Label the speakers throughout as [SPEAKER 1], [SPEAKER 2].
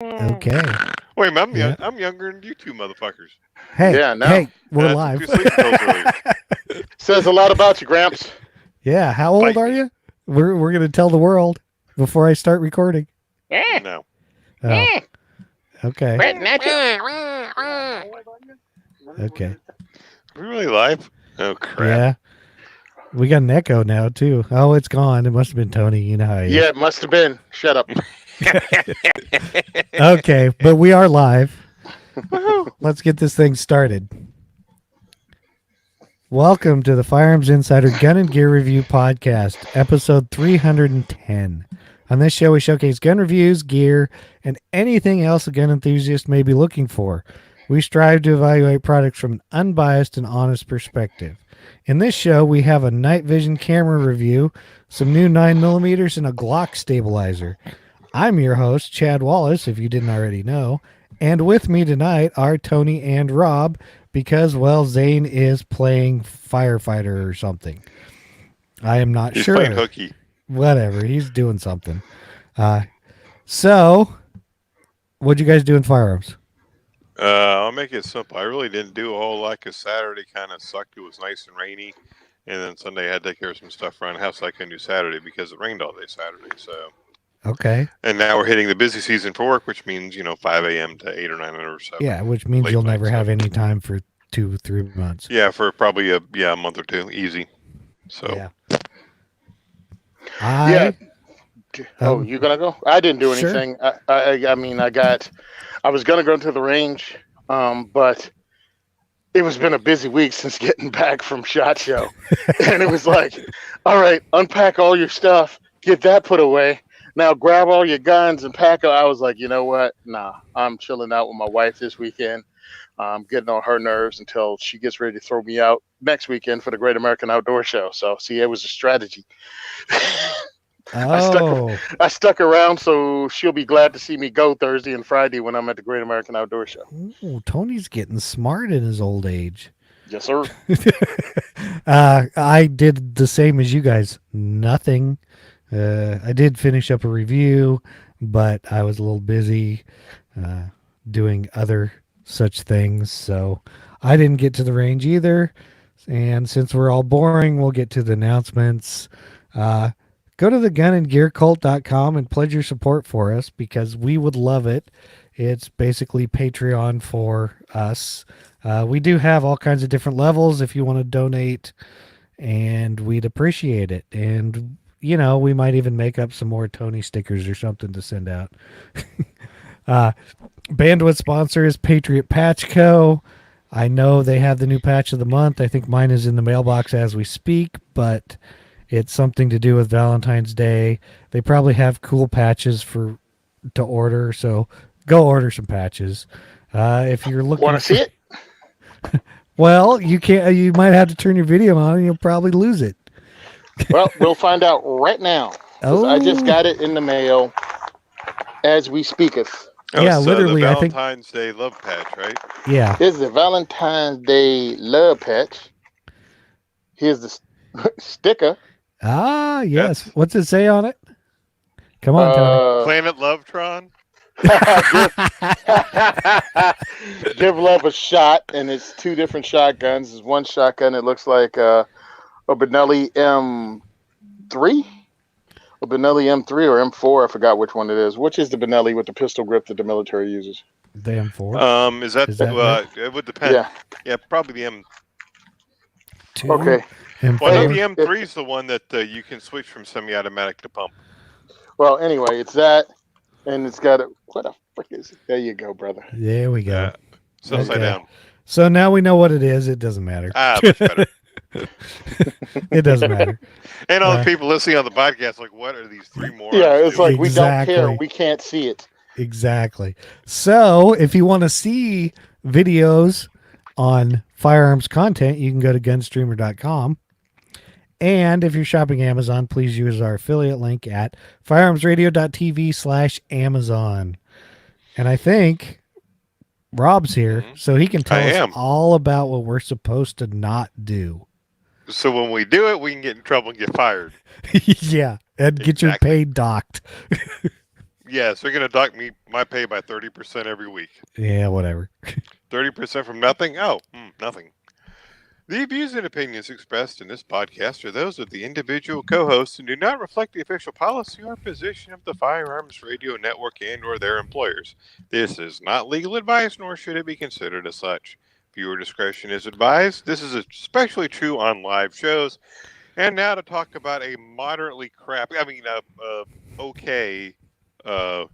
[SPEAKER 1] Okay.
[SPEAKER 2] Wait, man,
[SPEAKER 1] Yeah.
[SPEAKER 2] I'm younger than you two motherfuckers.
[SPEAKER 1] Hey,
[SPEAKER 3] Yeah, no.
[SPEAKER 1] hey, we're
[SPEAKER 2] That's
[SPEAKER 1] live.
[SPEAKER 2] what two sleeping pills earlier.
[SPEAKER 3] Says a lot about you, Gramps.
[SPEAKER 1] Yeah, how old
[SPEAKER 2] Bite
[SPEAKER 1] are
[SPEAKER 2] me.
[SPEAKER 1] you? We're gonna tell the world before I start recording.
[SPEAKER 2] No.
[SPEAKER 1] Oh, okay,
[SPEAKER 3] Brett Natchez.
[SPEAKER 1] okay,
[SPEAKER 2] Are we really live? Oh, crap.
[SPEAKER 1] yeah. We got an echo now too. Oh, it's gone. It must have been Tony. You know how he
[SPEAKER 3] Yeah, it must have been. Shut up.
[SPEAKER 1] is. Okay, but we are live. Let's get this thing started. Welcome to the Firearms Insider Gun and Gear Review Podcast, episode 310. On this show, we showcase gun reviews, gear, and anything else a gun enthusiast may be looking for. We strive to evaluate products from an unbiased and honest perspective. In this show, we have a night vision camera review, some new 9mm, and a Glock stabilizer. I'm your host, Chad Wallace, if you didn't already know. And with me tonight are Tony and Rob, because, well, Zane is playing firefighter or something. I am not
[SPEAKER 2] He's
[SPEAKER 1] sure.
[SPEAKER 2] playing hooky.
[SPEAKER 1] Whatever, he's doing something. So, what'd you guys do in firearms?
[SPEAKER 2] I'll make it simple. I really didn't do a whole lot because Saturday kind of sucked. It was nice and rainy. And then Sunday I had to take care of some stuff around the house I couldn't do Saturday because it rained all day Saturday. So,
[SPEAKER 1] Okay.
[SPEAKER 2] and now we're hitting the busy season for work, which means, 5 a.m. to 8 or 9 or so.
[SPEAKER 1] Yeah, which means
[SPEAKER 2] Late
[SPEAKER 1] you'll
[SPEAKER 2] night
[SPEAKER 1] never
[SPEAKER 2] stuff.
[SPEAKER 1] have any time for 2-3 months.
[SPEAKER 2] Yeah, for probably a month or two. Easy. So,
[SPEAKER 1] Yeah.
[SPEAKER 3] Yeah. Oh, you gonna go? I didn't do
[SPEAKER 1] Sure.
[SPEAKER 3] anything. I mean, I was gonna go to the range, but it was been a busy week since getting back from SHOT Show, and it was like, all right, unpack all your stuff, get that put away. Now grab all your guns and pack it. I was like, you know what? Nah, I'm chilling out with my wife this weekend. I'm getting on her nerves until she gets ready to throw me out next weekend for the Great American Outdoor Show. So, see, it was a strategy.
[SPEAKER 1] Oh,
[SPEAKER 3] I stuck around so she'll be glad to see me go Thursday and Friday when I'm at the Great American Outdoor Show.
[SPEAKER 1] Ooh, Tony's getting smart in his old age.
[SPEAKER 3] Yes, sir.
[SPEAKER 1] I did the same as you guys. Nothing. I did finish up a review, but I was a little busy doing other such things, so I didn't get to the range either. And since we're all boring, we'll get to the announcements. Go to thegunandgearcult.com and pledge your support for us because we would love it. It's basically Patreon for us. We do have all kinds of different levels if you want to donate, and we'd appreciate it. And, we might even make up some more Tony stickers or something to send out. Bandwidth sponsor is Patriot Patch Co. I know they have the new patch of the month. I think mine is in the mailbox as we speak, but it's something to do with Valentine's Day. They probably have cool patches to order, so go order some patches. If you're looking,
[SPEAKER 3] Want to see it?
[SPEAKER 1] Well, you can't. You might have to turn your video on, and you'll probably lose it.
[SPEAKER 3] Well, we'll find out right now. 'Cause I just got it in the mail as we speaketh.
[SPEAKER 1] Yeah,
[SPEAKER 2] it's,
[SPEAKER 1] literally,
[SPEAKER 2] the
[SPEAKER 1] I think-
[SPEAKER 2] Valentine's Day love patch, right?
[SPEAKER 1] Yeah.
[SPEAKER 3] Here's the Valentine's Day love patch. Here's the sticker.
[SPEAKER 1] Ah, yes. What's it say on it? Come on, Tony.
[SPEAKER 2] Planet Lovetron.
[SPEAKER 3] Give love a shot, and it's two different shotguns. There's one shotgun that looks like a Benelli M3, a Benelli M3 or M4. I forgot which one it is. Which is the Benelli with the pistol grip that the military uses?
[SPEAKER 1] The M4.
[SPEAKER 2] Is that
[SPEAKER 1] right?
[SPEAKER 2] it would depend.
[SPEAKER 3] Yeah.
[SPEAKER 2] Yeah, probably the M.
[SPEAKER 1] Two,
[SPEAKER 3] Okay.
[SPEAKER 1] M4.
[SPEAKER 2] Well, I know the M3 is the one that you can switch from semi-automatic to pump.
[SPEAKER 3] Well, anyway, it's that, and it's got a what the frick is it? There you go, brother.
[SPEAKER 1] There we go.
[SPEAKER 2] It's upside
[SPEAKER 1] Okay.
[SPEAKER 2] down.
[SPEAKER 1] So now we know what it is. It doesn't matter.
[SPEAKER 2] Much better.
[SPEAKER 1] It doesn't matter.
[SPEAKER 2] And all the people listening on the podcast, like, what are these three morons
[SPEAKER 3] Yeah, it's
[SPEAKER 2] doing?
[SPEAKER 3] like we don't care.
[SPEAKER 1] Exactly.
[SPEAKER 3] We can't see it.
[SPEAKER 1] Exactly. So if you want to see videos on firearms content, you can go to gunstreamer.com. And if you're shopping Amazon, please use our affiliate link at firearmsradio.tv/Amazon. And I think Rob's here, so he can tell us all about what we're supposed to not do.
[SPEAKER 2] So when we do it, we can get in trouble and get fired.
[SPEAKER 1] Yeah, and get your
[SPEAKER 2] Exactly.
[SPEAKER 1] pay docked.
[SPEAKER 2] Yes, they're gonna dock me my pay by 30% every week.
[SPEAKER 1] Yeah, whatever.
[SPEAKER 2] 30% from nothing? Oh, nothing. The views and opinions expressed in this podcast are those of the individual co-hosts and do not reflect the official policy or position of the Firearms Radio Network and/or their employers. This is not legal advice, nor should it be considered as such. Viewer discretion is advised. This is especially true on live shows. And now to talk about a moderately okay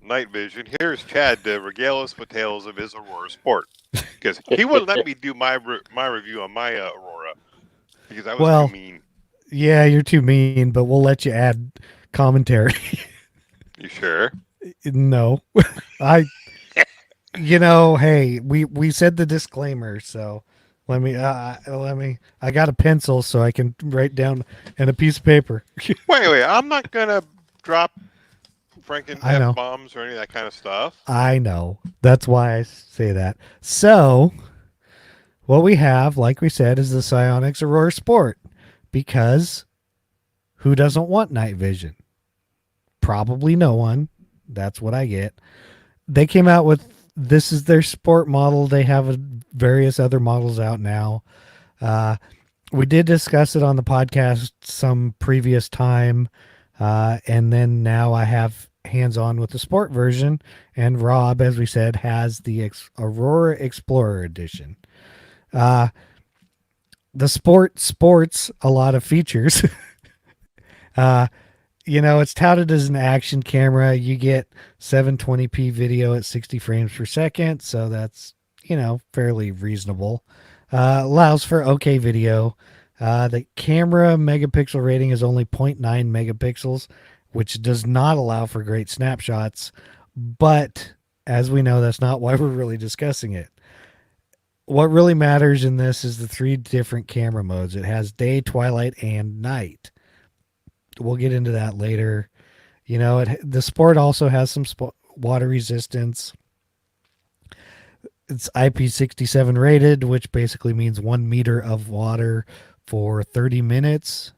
[SPEAKER 2] night vision. Here's Chad to regale us with tales of his Aurora Sport, because he wouldn't let me do my review on my Aurora because I was too mean.
[SPEAKER 1] Yeah, you're too mean, but we'll let you add commentary.
[SPEAKER 2] You sure?
[SPEAKER 1] No, hey, we said the disclaimer, so let me. I got a pencil so I can write down and a piece of paper.
[SPEAKER 2] Wait, I'm not gonna drop Franken
[SPEAKER 1] I know.
[SPEAKER 2] F-bombs or any of that kind of stuff.
[SPEAKER 1] I know. That's why I say that. So, what we have, like we said, is the Psyonix Aurora Sport. Because who doesn't want night vision? Probably no one. That's what I get. They came out with, this is their sport model. They have various other models out now. We did discuss it on the podcast some previous time. And then now I have hands-on with the sport version. And Rob, as we said, has the Aurora Explorer Edition. The sport sports a lot of features. It's touted as an action camera. You get 720p video at 60 frames per second, so that's, fairly reasonable. Allows for okay video. The camera megapixel rating is only 0.9 megapixels, which does not allow for great snapshots. But as we know, that's not why we're really discussing it. What really matters in this is the 3 different camera modes. It has day, twilight, and night. We'll get into that later. The Sport also has some water resistance. It's IP67 rated, which basically means 1 meter of water for 30 minutes.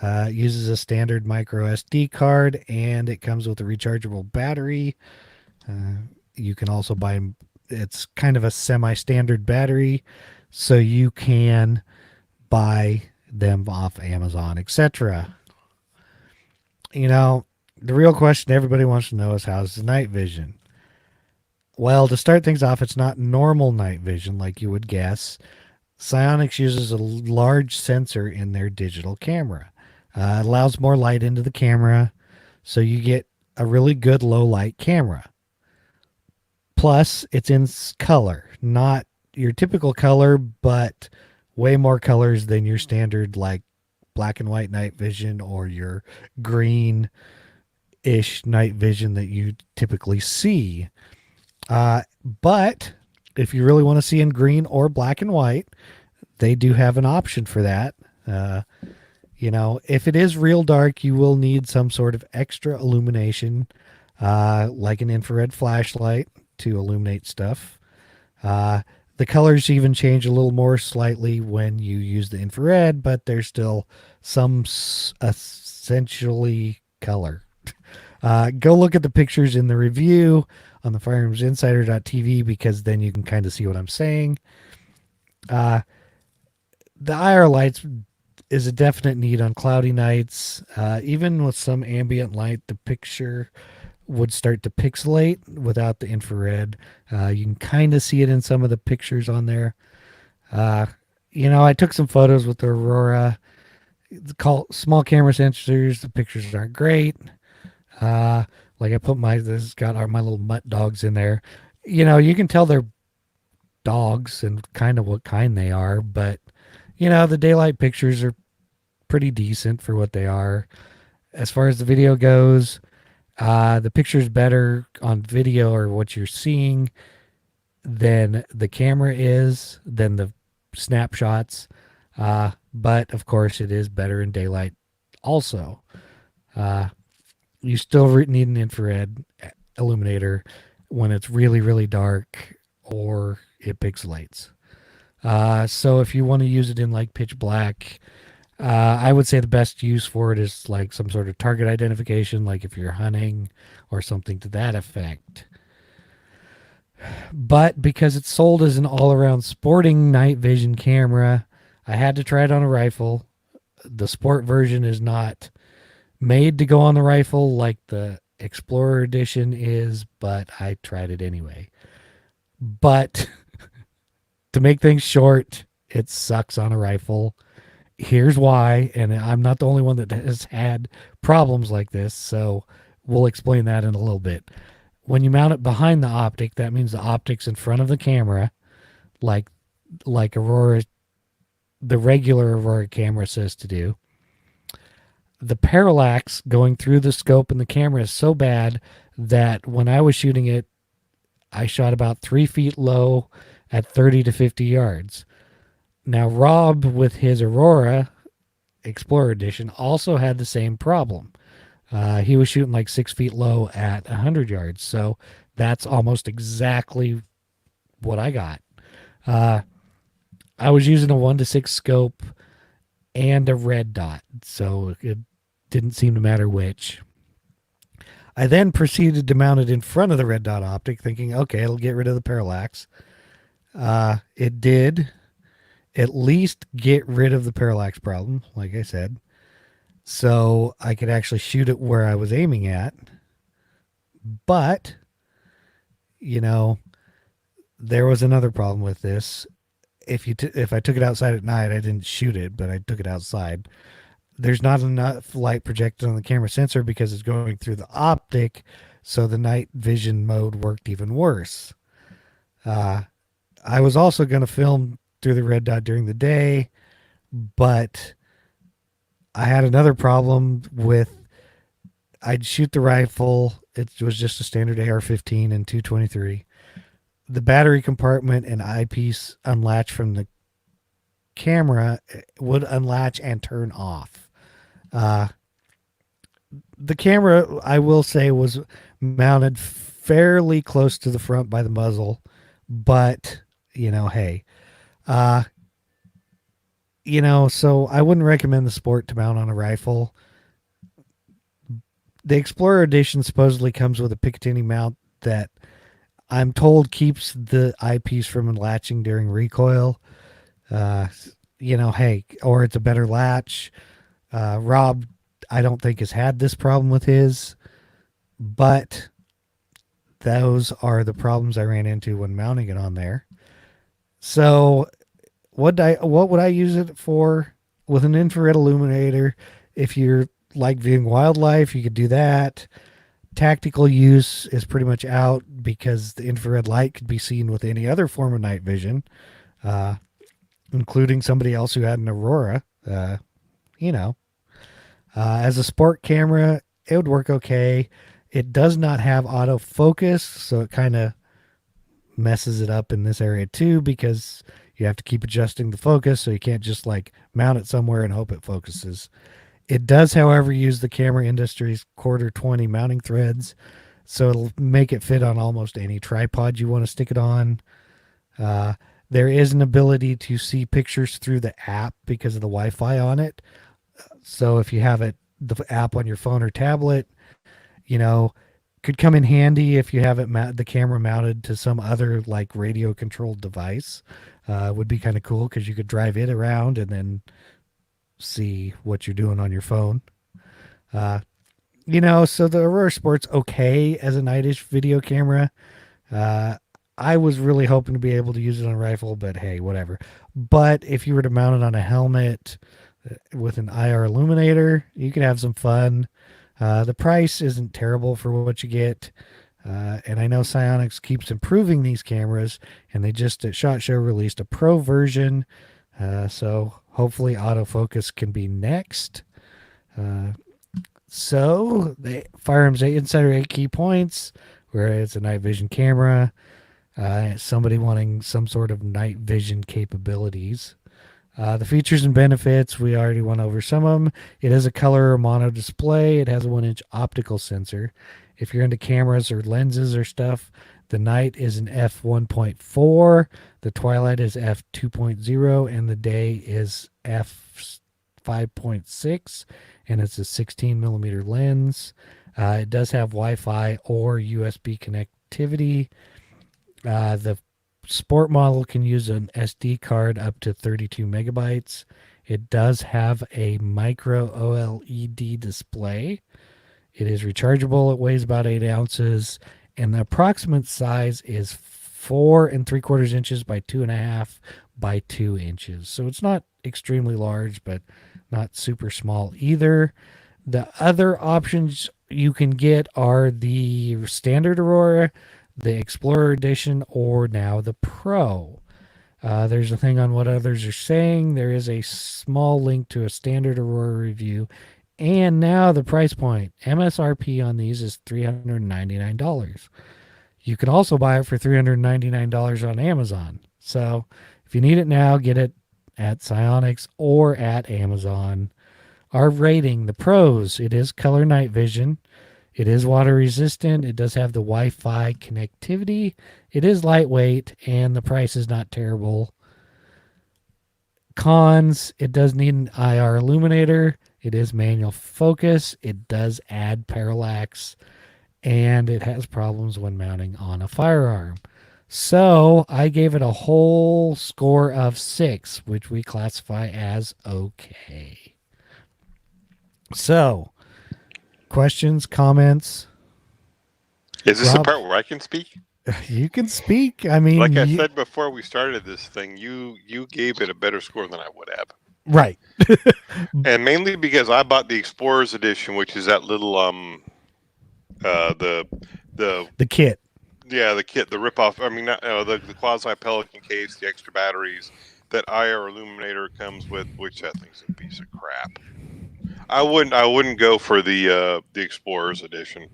[SPEAKER 1] Uses a standard micro SD card, and it comes with a rechargeable battery. You can also buy, it's kind of a semi-standard battery, so you can buy them off Amazon, etc. The real question everybody wants to know is, how's the night vision? Well, to start things off, it's not normal night vision like you would guess. Psyonix uses a large sensor in their digital camera. It allows more light into the camera, so you get a really good low light camera. Plus, it's in color, not your typical color, but way more colors than your standard like black and white night vision or your green-ish night vision that you typically see. But if you really want to see in green or black and white, they do have an option for that. If it is real dark, you will need some sort of extra illumination, like an infrared flashlight to illuminate stuff. The colors even change a little more slightly when you use the infrared, but there's still some essentially color. Go look at the pictures in the review on the firearmsinsider.tv, because then you can kind of see what I'm saying. The IR lights is a definite need on cloudy nights. Even with some ambient light, the picture would start to pixelate without the infrared. You can kind of see it in some of the pictures on there. I took some photos with the Aurora. Small camera sensors. The pictures aren't great. Like I put my little mutt dogs in there. You can tell they're dogs and kind of what kind they are, but the daylight pictures are pretty decent for what they are. As far as the video goes, the picture's better on video, or what you're seeing, than the camera is, than the snapshots. But of course it is better in daylight also. You still need an infrared illuminator when it's really, really dark or it pixelates. So if you want to use it in like pitch black, I would say the best use for it is like some sort of target identification, like if you're hunting or something to that effect. But because it's sold as an all around sporting night vision camera, I had to try it on a rifle. The sport version is not made to go on the rifle like the Explorer edition is, but I tried it anyway. But to make things short, it sucks on a rifle. Here's why, and I'm not the only one that has had problems like this, so we'll explain that in a little bit. When you mount it behind the optic, that means the optic's in front of the camera, like Aurora, the regular Aurora camera says to do. The parallax going through the scope and the camera is so bad that when I was shooting it, I shot about 3 feet low at 30 to 50 yards. Now, Rob, with his Aurora Explorer Edition, also had the same problem. He was shooting like 6 feet low at 100 yards. So that's almost exactly what I got. I was using a 1:6 scope and a red dot, so it didn't seem to matter which. I then proceeded to mount it in front of the red dot optic, thinking, okay, it'll get rid of the parallax. It did at least get rid of the parallax problem, like I said. So I could actually shoot it where I was aiming at. But, there was another problem with this. If I took it outside at night, I didn't shoot it, but I took it outside. There's not enough light projected on the camera sensor because it's going through the optic, so the night vision mode worked even worse. I was also going to film through the red dot during the day, but I had another problem with I'd shoot the rifle. It was just a standard AR-15 and 223. The battery compartment and eyepiece unlatch from the camera would unlatch and turn off. The camera, I will say, was mounted fairly close to the front by the muzzle, but hey, so I wouldn't recommend the Sport to mount on a rifle. The Explorer Edition supposedly comes with a Picatinny mount that I'm told keeps the eyepiece from latching during recoil. Hey, or it's a better latch. Rob, I don't think has had this problem with his, but those are the problems I ran into when mounting it on there. So what would I use it for? With an infrared illuminator, if you're like viewing wildlife, you could do that. Tactical use is pretty much out because the infrared light could be seen with any other form of night vision, including somebody else who had an Aurora. As a sport camera, it would work okay. It does not have autofocus, so it kind of messes it up in this area too, because you have to keep adjusting the focus, so you can't just like mount it somewhere and hope it focuses. It does, however, use the Camera Industries quarter 20 mounting threads, so it'll make it fit on almost any tripod you want to stick it on. There is an ability to see pictures through the app because of the Wi-Fi on it. So if you have the app on your phone or tablet, could come in handy if you have the camera mounted to some other like radio controlled device. Would be kind of cool because you could drive it around and then see what you're doing on your phone. So the Aurora Sport's okay as a nightish video camera. I was really hoping to be able to use it on a rifle, but hey, whatever. But if you were to mount it on a helmet with an IR illuminator, you could have some fun. The price isn't terrible for what you get. And I know Psionics keeps improving these cameras, and they just at SHOT Show released a pro version. So hopefully autofocus can be next. So the Firearms Insider 8 key points, where it's a night vision camera. Somebody wanting some sort of night vision capabilities. The features and benefits, we already went over some of them. It is a color or mono display. It has a 1-inch optical sensor. If you're into cameras or lenses or stuff, the night is an f1.4, the twilight is f2.0, and the day is f 5.6, and it's a 16 millimeter lens. It does have Wi-Fi or USB connectivity. The sport model can use an SD card up to 32 megabytes. It does have a micro OLED display. It is rechargeable. It weighs about 8 ounces, and the approximate size is 4 3/4 inches by 2.5 by 2 inches. So it's not extremely large, but not super small either. The other options you can get are the standard Aurora, the Explorer Edition, or now the Pro. There's a thing on what others are saying. There is a small link to a standard Aurora review. And now the price point. MSRP on these is $399. You can also buy it for $399 on Amazon. So if you need it now, get it at Psionics or at Amazon. Our rating, the pros, it is color night vision. It is water resistant. It does have the Wi-Fi connectivity. It is lightweight, and the price is not terrible. Cons, it does need an IR illuminator. It is manual focus. It does add parallax, and it has problems when mounting on a firearm. So I gave it a whole score of 6, which we classify as okay. So, questions, comments?
[SPEAKER 2] Is this
[SPEAKER 1] Rob?
[SPEAKER 2] the part where I can speak?
[SPEAKER 1] You can speak. I mean,
[SPEAKER 2] Like I said before we started this thing, you gave it a better score than I would have.
[SPEAKER 1] right.
[SPEAKER 2] And mainly because I bought the Explorers Edition, which is that little the
[SPEAKER 1] kit.
[SPEAKER 2] yeah, the kit, the ripoff. I mean, not, the quasi Pelican case, the extra batteries, that IR illuminator comes with, which I think is a piece of crap. I wouldn't go for the Explorers Edition.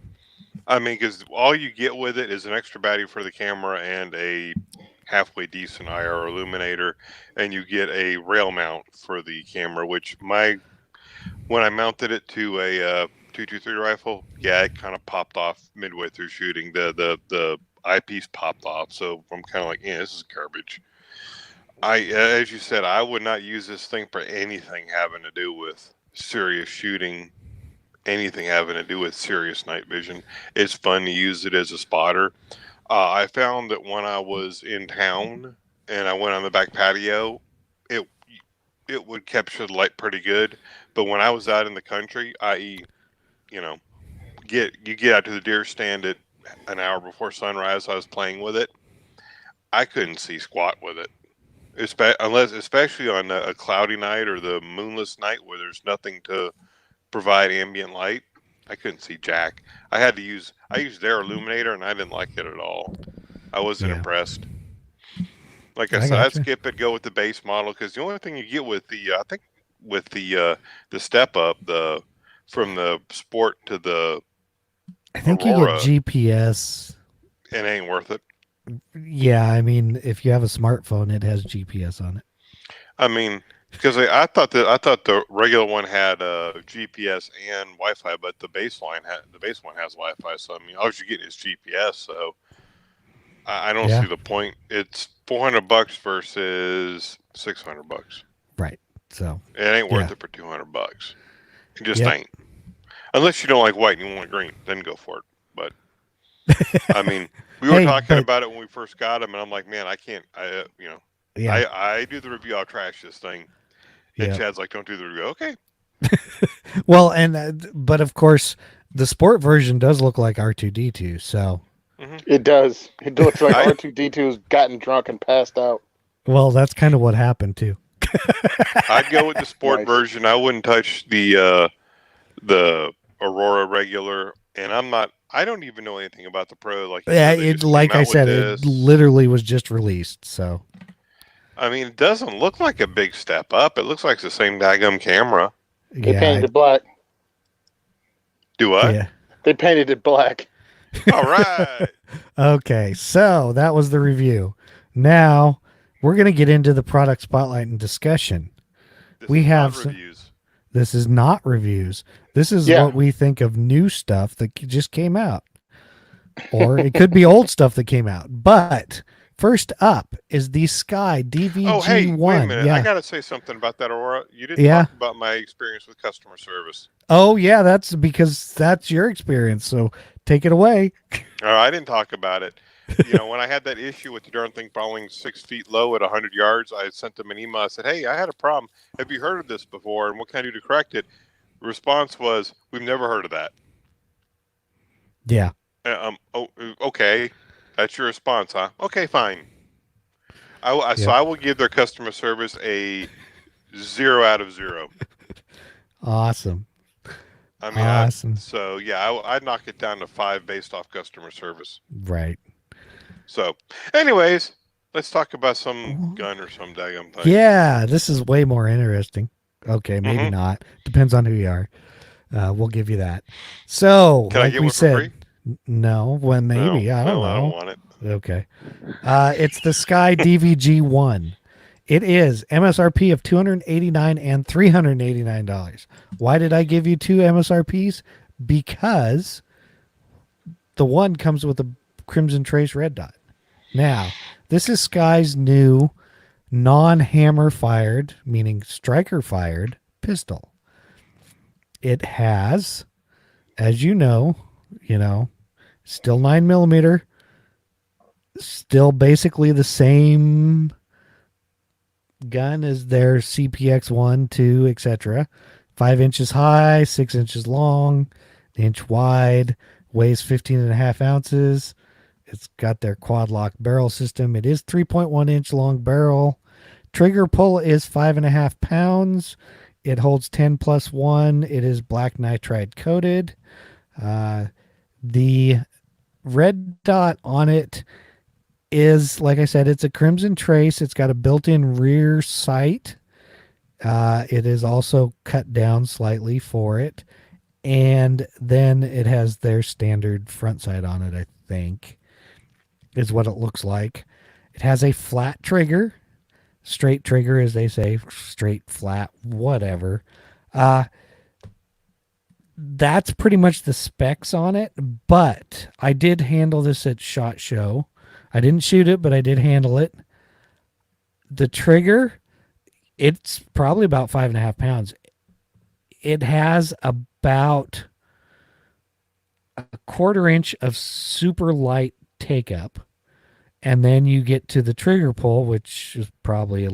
[SPEAKER 2] I mean, because all you get with it is an extra battery for the camera and a halfway decent IR illuminator, and you get a rail mount for the camera. Which when I mounted it to a 223 rifle, yeah, it kind of popped off midway through shooting. The eyepiece popped off, so I'm kind of like, yeah, this is garbage. As you said, I would not use this thing for anything having to do with serious shooting, anything having to do with serious night vision. It's fun to use it as a spotter. I found that when I was in town and I went on the back patio, it would capture the light pretty good. But when I was out in the country, i.e., you get out to the deer stand at an hour before sunrise, I was playing with it. I couldn't see squat with it. Especially on a cloudy night or the moonless night where there's nothing to provide ambient light, I couldn't see jack. I used their illuminator, and I didn't like it at all. I wasn't impressed. Like I said, I'd skip it, go with the base model, because the only thing you get with the step up, from the Sport to the
[SPEAKER 1] I think
[SPEAKER 2] Aurora,
[SPEAKER 1] you get GPS.
[SPEAKER 2] It ain't worth it.
[SPEAKER 1] Yeah, I mean, if you have a smartphone, it has GPS on it.
[SPEAKER 2] I mean, because I thought the regular one had GPS and Wi-Fi, but the base one has Wi-Fi. So I mean, all you're getting is GPS. So I don't see the point. It's $400 versus $600.
[SPEAKER 1] Right. So
[SPEAKER 2] it ain't worth it for $200. It just ain't. Unless you don't like white and you want green, then go for it. But I mean, we were talking about it when we first got them, and I'm like, man, I can't. I do the review. I'll trash this thing. And Chad's like, don't do the review. Okay.
[SPEAKER 1] Well, and but of course, the sport version does look like R2D2. So
[SPEAKER 3] it does. It looks like R2D2's gotten drunk and passed out. Well,
[SPEAKER 1] that's kind of what happened too.
[SPEAKER 2] I'd go with the sport version. I wouldn't touch the Aurora regular, and I don't even know anything about the Pro. Like I said,
[SPEAKER 1] it literally was just released. So
[SPEAKER 2] I mean, it doesn't look like a big step up. It looks like it's the same daggum camera.
[SPEAKER 3] They painted it black.
[SPEAKER 2] Do what?
[SPEAKER 1] Yeah.
[SPEAKER 3] They painted it black.
[SPEAKER 2] All right.
[SPEAKER 1] Okay, so that was the review. Now we're going to get into the product spotlight and discussion.
[SPEAKER 2] Reviews.
[SPEAKER 1] This is not reviews. This is what we think of new stuff that just came out. Or it could be old stuff that came out. But First up is the Sky DVG1.
[SPEAKER 2] Oh, hey, wait a minute. I
[SPEAKER 1] Yeah.
[SPEAKER 2] got to say something about that, Aurora. You didn't
[SPEAKER 1] Yeah.
[SPEAKER 2] talk about my experience with customer service.
[SPEAKER 1] Oh, yeah, that's because that's your experience. So take it away.
[SPEAKER 2] I didn't talk about it. You know, when I had that issue with the darn thing falling 6 feet low at 100 yards, I sent them an email. I said, hey, I had a problem. Have you heard of this before? And what can I do to correct it? The response was, we've never heard of that.
[SPEAKER 1] Yeah.
[SPEAKER 2] Oh, okay. That's your response, huh? Okay, fine. So
[SPEAKER 1] Yeah.
[SPEAKER 2] I will give their customer service a 0 out of 0.
[SPEAKER 1] Awesome.
[SPEAKER 2] I mean,
[SPEAKER 1] Awesome.
[SPEAKER 2] I'd knock it down to 5 based off customer service.
[SPEAKER 1] Right.
[SPEAKER 2] So, anyways, let's talk about some gun or some daggum thing.
[SPEAKER 1] Yeah, this is way more interesting. Okay, maybe not. Depends on who you are. We'll give you that. So,
[SPEAKER 2] Can I
[SPEAKER 1] like
[SPEAKER 2] get
[SPEAKER 1] we
[SPEAKER 2] one for
[SPEAKER 1] said,
[SPEAKER 2] free?
[SPEAKER 1] no. Well, maybe.
[SPEAKER 2] No,
[SPEAKER 1] I don't know.
[SPEAKER 2] I don't want it.
[SPEAKER 1] Okay. It's the Sky DVG1. It is MSRP of $289 and $389. Why did I give you two MSRPs? Because the one comes with a Crimson Trace red dot. Now, this is Sky's new non-hammer fired, meaning striker fired pistol. It has, as you know, still 9mm, still basically the same gun as their CPX 1, 2, etc. 5 inches high, 6 inches long, inch wide, weighs 15.5 ounces. It's got their quad lock barrel system. It is 3.1 inch long barrel. Trigger pull is 5.5 pounds. It holds 10+1. It is black nitride coated. The red dot on it is, like I said, it's a Crimson Trace. It's got a built-in rear sight. It is also cut down slightly for it. And then it has their standard front sight on it, I think, is what it looks like. It has a flat trigger, straight trigger, as they say, straight, flat, whatever. That's pretty much the specs on it, but I did handle this at SHOT Show. I didn't shoot it, but I did handle it. The trigger, it's probably about 5.5 pounds. It has about a 1/4 inch of super light take up. And then you get to the trigger pull, which is probably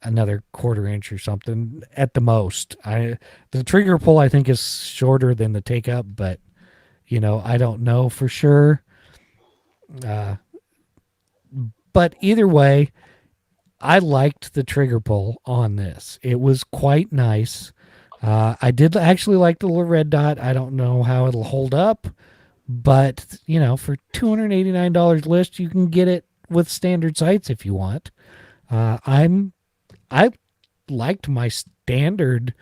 [SPEAKER 1] another 1/4 inch or something at the most. The trigger pull, I think, is shorter than the take up, but I don't know for sure. But either way, I liked the trigger pull on this. It was quite nice. I did actually like the little red dot. I don't know how it'll hold up, but for $289 list, you can get it with standard sights if you want. I liked my standard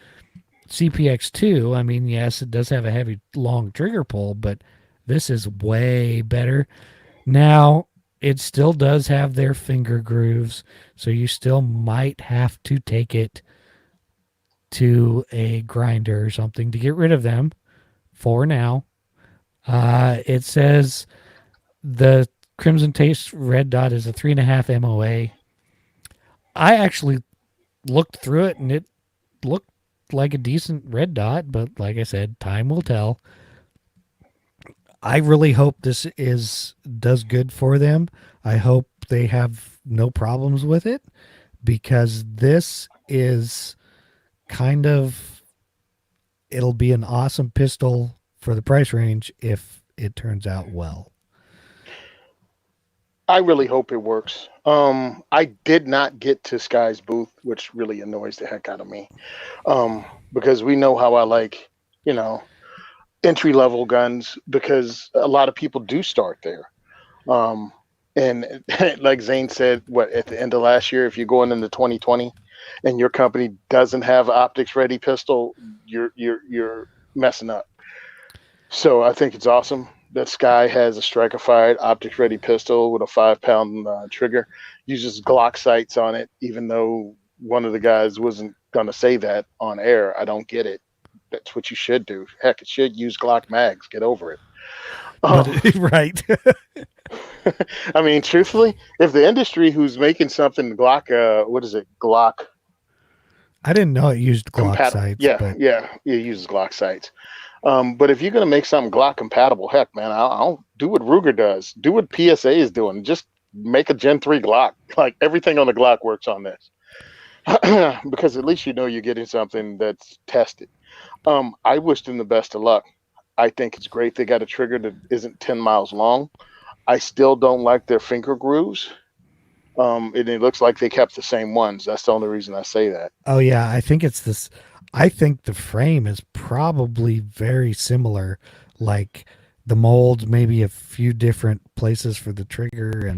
[SPEAKER 1] CPX2. I mean, yes, it does have a heavy, long trigger pull, but this is way better. Now, it still does have their finger grooves, so you still might have to take it to a grinder or something to get rid of them for now. It says the Crimson Taste red dot is a 3.5 MOA. I actually looked through it and it looked like a decent red dot, but like I said, time will tell. I really hope this does good for them. I hope they have no problems with it, because this is it'll be an awesome pistol for the price range if it turns out well.
[SPEAKER 3] I really hope it works. I did not get to Sky's booth, which really annoys the heck out of me, because we know how I like, entry level guns, because a lot of people do start there. And like Zane said, at the end of last year, if you're going into 2020 and your company doesn't have optics ready pistol, you're messing up. So I think it's awesome that Sky has a striker fired optics ready pistol with a 5-pound trigger, uses Glock sights on it, even though one of the guys wasn't going to say that on air. I don't get it. That's what you should do. Heck, it should use Glock mags. Get over it.
[SPEAKER 1] But
[SPEAKER 3] Um,
[SPEAKER 1] right.
[SPEAKER 3] I mean, truthfully, if the industry who's making something Glock, what is it, Glock
[SPEAKER 1] I didn't know it used Glock
[SPEAKER 3] compatible?
[SPEAKER 1] sights,
[SPEAKER 3] Yeah,
[SPEAKER 1] but
[SPEAKER 3] yeah, it uses Glock sights. But if you're gonna make something Glock compatible, heck, man, I'll do what Ruger does. Do what PSA is doing. Just make a Gen 3 Glock. Like everything on the Glock works on this, because at least you know you're getting something that's tested. I wish them the best of luck. I think it's great they got a trigger that isn't 10 miles long. I still don't like their finger grooves. And it looks like they kept the same ones. That's the only reason I say that.
[SPEAKER 1] oh yeah, I think it's this. I think the frame is probably very similar. Like the molds, maybe a few different places for the trigger,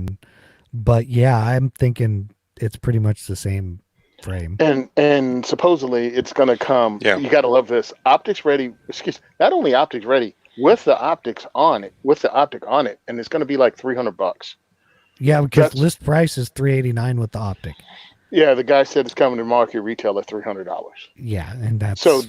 [SPEAKER 1] but yeah, I'm thinking it's pretty much the same frame.
[SPEAKER 3] And supposedly it's gonna come.
[SPEAKER 2] Yeah.
[SPEAKER 3] You gotta love this. Optics ready. Excuse. Not only optics ready with the optics on it, with the optic on it, and it's gonna be like $300.
[SPEAKER 1] Yeah, because
[SPEAKER 3] That's
[SPEAKER 1] list price is $389 with the optic.
[SPEAKER 3] yeah. The guy said it's coming to market retail at $300.
[SPEAKER 1] Yeah, and
[SPEAKER 3] So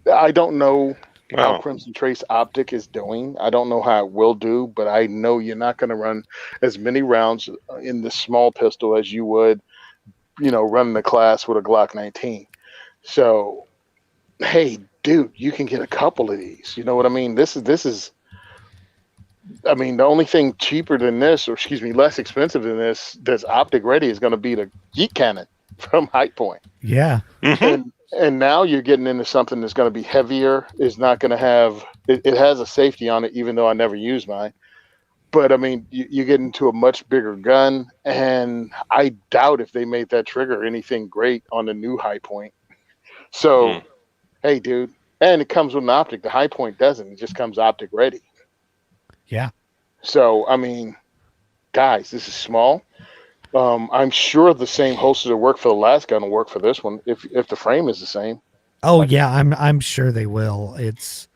[SPEAKER 1] that's
[SPEAKER 3] I don't know how
[SPEAKER 2] Wow.
[SPEAKER 3] Crimson Trace Optic is doing. I don't know how it will do, but I know you're not going to run as many rounds in the small pistol as you would, running the class with a Glock 19. So, hey, dude, you can get a couple of these. You know what I mean? This is. I mean, the only thing cheaper than this, or excuse me, less expensive than this, that's optic ready is going to be the Geek Cannon from High Point.
[SPEAKER 1] yeah.
[SPEAKER 3] And now you're getting into something that's going to be heavier. Is not going to have it has a safety on it, even though I never use mine. But I mean, you get into a much bigger gun, and I doubt if they made that trigger anything great on the new High Point. So, hey, dude, and it comes with an optic. The High Point doesn't. It just comes optic ready.
[SPEAKER 1] Yeah.
[SPEAKER 3] So, I mean, guys, this is small. I'm sure the same holster that worked for the last gun will work for this one if the frame is the same.
[SPEAKER 1] Oh yeah, I'm sure they will. It's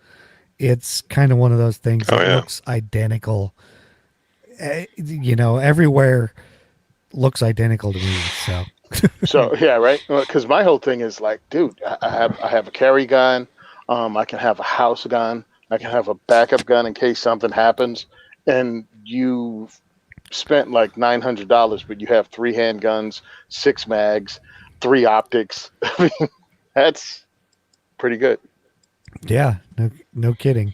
[SPEAKER 1] kind of one of those things
[SPEAKER 2] Oh,
[SPEAKER 1] that
[SPEAKER 2] yeah.
[SPEAKER 1] looks identical. Everywhere looks identical to me. So
[SPEAKER 3] So yeah, right. Because my whole thing is like, dude, I have a carry gun. I can have a house gun. I can have a backup gun in case something happens. And you spent like $900, but you have 3 handguns, 6 mags, 3 optics. I mean, that's pretty good.
[SPEAKER 1] yeah, no kidding,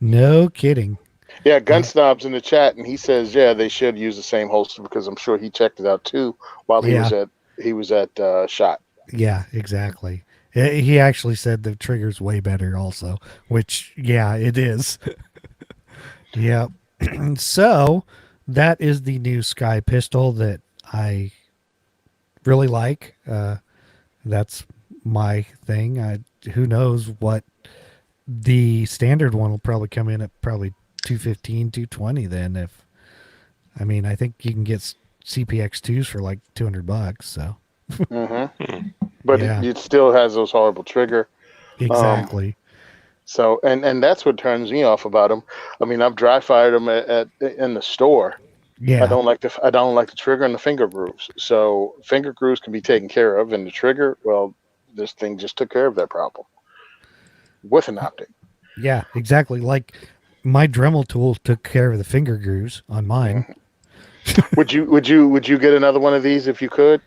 [SPEAKER 1] no kidding.
[SPEAKER 3] Yeah, Gun Snob's in the chat, and he says, yeah, they should use the same holster because I'm sure he checked it out too while he
[SPEAKER 1] Yeah.
[SPEAKER 3] was at SHOT.
[SPEAKER 1] Yeah, exactly. He actually said the trigger's way better, also, which yeah, it is. Yeah. So that is the new Sky pistol that I really like. That's my thing. Who knows what the standard one will probably come in at probably 215, 220 then I mean, I think you can get CPX2s for like $200, so
[SPEAKER 3] But
[SPEAKER 1] yeah,
[SPEAKER 3] it still has those horrible trigger.
[SPEAKER 1] exactly.
[SPEAKER 3] So and that's what turns me off about them. I mean, I've dry fired them in the store.
[SPEAKER 1] Yeah.
[SPEAKER 3] I don't like the trigger and the finger grooves. So finger grooves can be taken care of, and the trigger, well, this thing just took care of that problem with an optic.
[SPEAKER 1] Yeah, exactly. Like my Dremel tool took care of the finger grooves on mine.
[SPEAKER 3] Would you get another one of these if you could?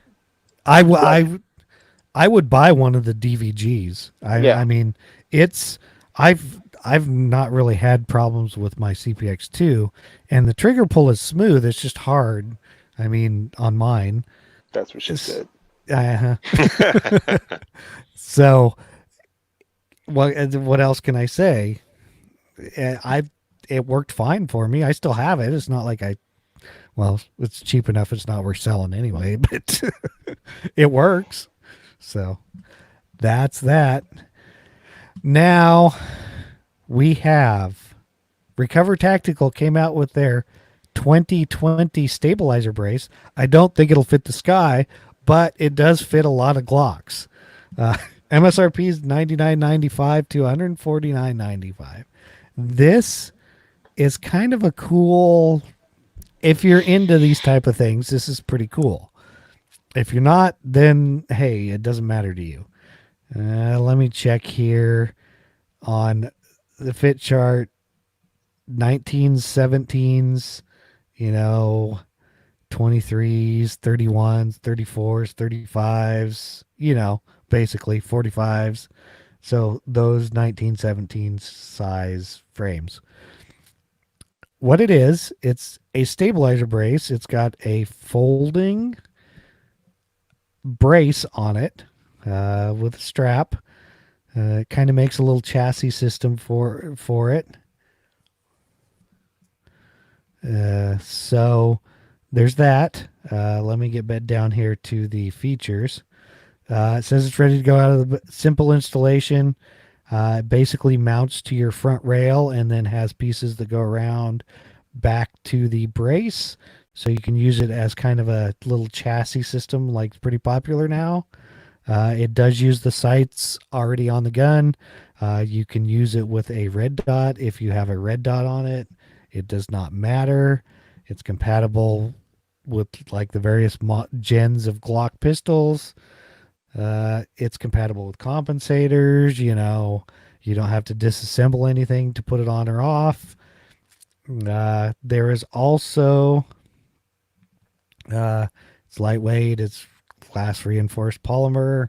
[SPEAKER 1] I would buy one of the DVGs.
[SPEAKER 3] Yeah.
[SPEAKER 1] I mean, it's I've not really had problems with my CPX2, and the trigger pull is smooth. It's just hard. I mean, on mine.
[SPEAKER 3] That's what she said.
[SPEAKER 1] So, what else can I say? It worked fine for me. I still have it. It's not like well, it's cheap enough. It's not worth selling anyway, but it works. So that's that. Now we have Recover Tactical came out with their 2020 stabilizer brace. I don't think it'll fit the Sky, but it does fit a lot of Glocks. MSRP is $99.95 to $149.95. This is kind of a cool. If you're into these type of things, this is pretty cool. If you're not, then hey, it doesn't matter to you. Let me check here on the fit chart. 19s, 17s, 23s, 31s, 34s, 35s, basically 45s. So those 1917 size frames. What it is, it's a stabilizer brace. It's got a folding brace on it with a strap. It kind of makes a little chassis system for it. So there's that. Let me get back down here to the features. It says it's ready to go out of the simple installation. It basically mounts to your front rail and then has pieces that go around back to the brace. So you can use it as kind of a little chassis system, like pretty popular now. It does use the sights already on the gun. You can use it with a red dot if you have a red dot on it. It does not matter. It's compatible with like the various gens of Glock pistols. It's compatible with compensators. You don't have to disassemble anything to put it on or off. There is also it's lightweight. It's glass reinforced polymer.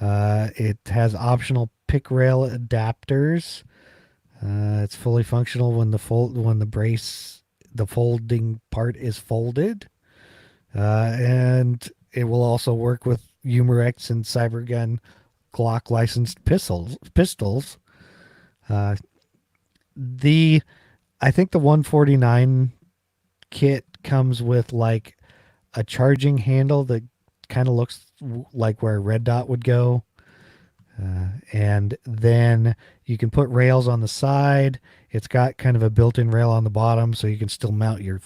[SPEAKER 1] It has optional pick rail adapters. It's fully functional when the folding part is folded, and it will also work with Humerex and Cybergun Glock licensed pistols. I think the 149 kit comes with like a charging handle that kind of looks like where a red dot would go. And then you can put rails on the side. It's got kind of a built-in rail on the bottom, so you can still mount your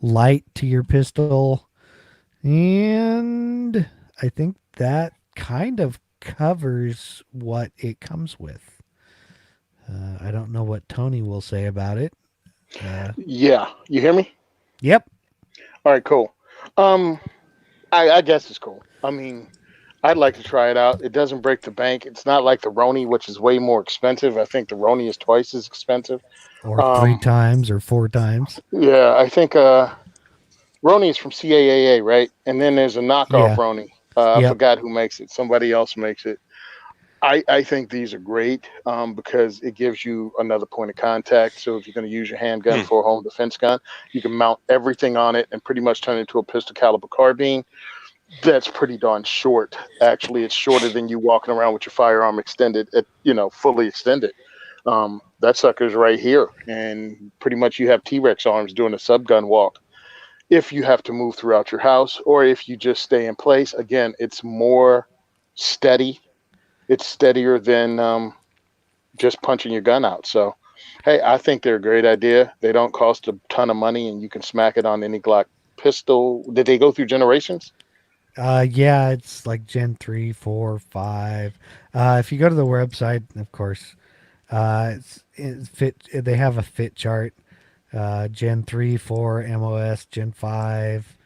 [SPEAKER 1] light to your pistol. And I think that kind of covers what it comes with. I don't know what Tony will say about it.
[SPEAKER 3] Yeah, you hear me?
[SPEAKER 1] Yep.
[SPEAKER 3] All right, cool. I guess it's cool. I mean, I'd like to try it out. It doesn't break the bank. It's not like the Roni, which is way more expensive. I think the Roni is twice as expensive.
[SPEAKER 1] Or 3 times or 4 times.
[SPEAKER 3] Yeah, I think Roni is from CAAA, right? And then there's a knockoff Roni. I forgot who makes it. Somebody else makes it. I think these are great because it gives you another point of contact. So if you're going to use your handgun for a home defense gun, you can mount everything on it and pretty much turn it into a pistol caliber carbine. That's pretty darn short. Actually, it's shorter than you walking around with your firearm extended, fully extended. That sucker's right here. And pretty much you have T-Rex arms doing a subgun walk. If you have to move throughout your house or if you just stay in place, again, it's more steady. It's steadier than just punching your gun out. So, hey, I think they're a great idea. They don't cost a ton of money, and you can smack it on any Glock pistol. Did they go through generations?
[SPEAKER 1] Yeah, it's like Gen 3, 4, 5. If you go to the website, of course, they have a fit chart. Gen 3, 4, MOS, Gen 5.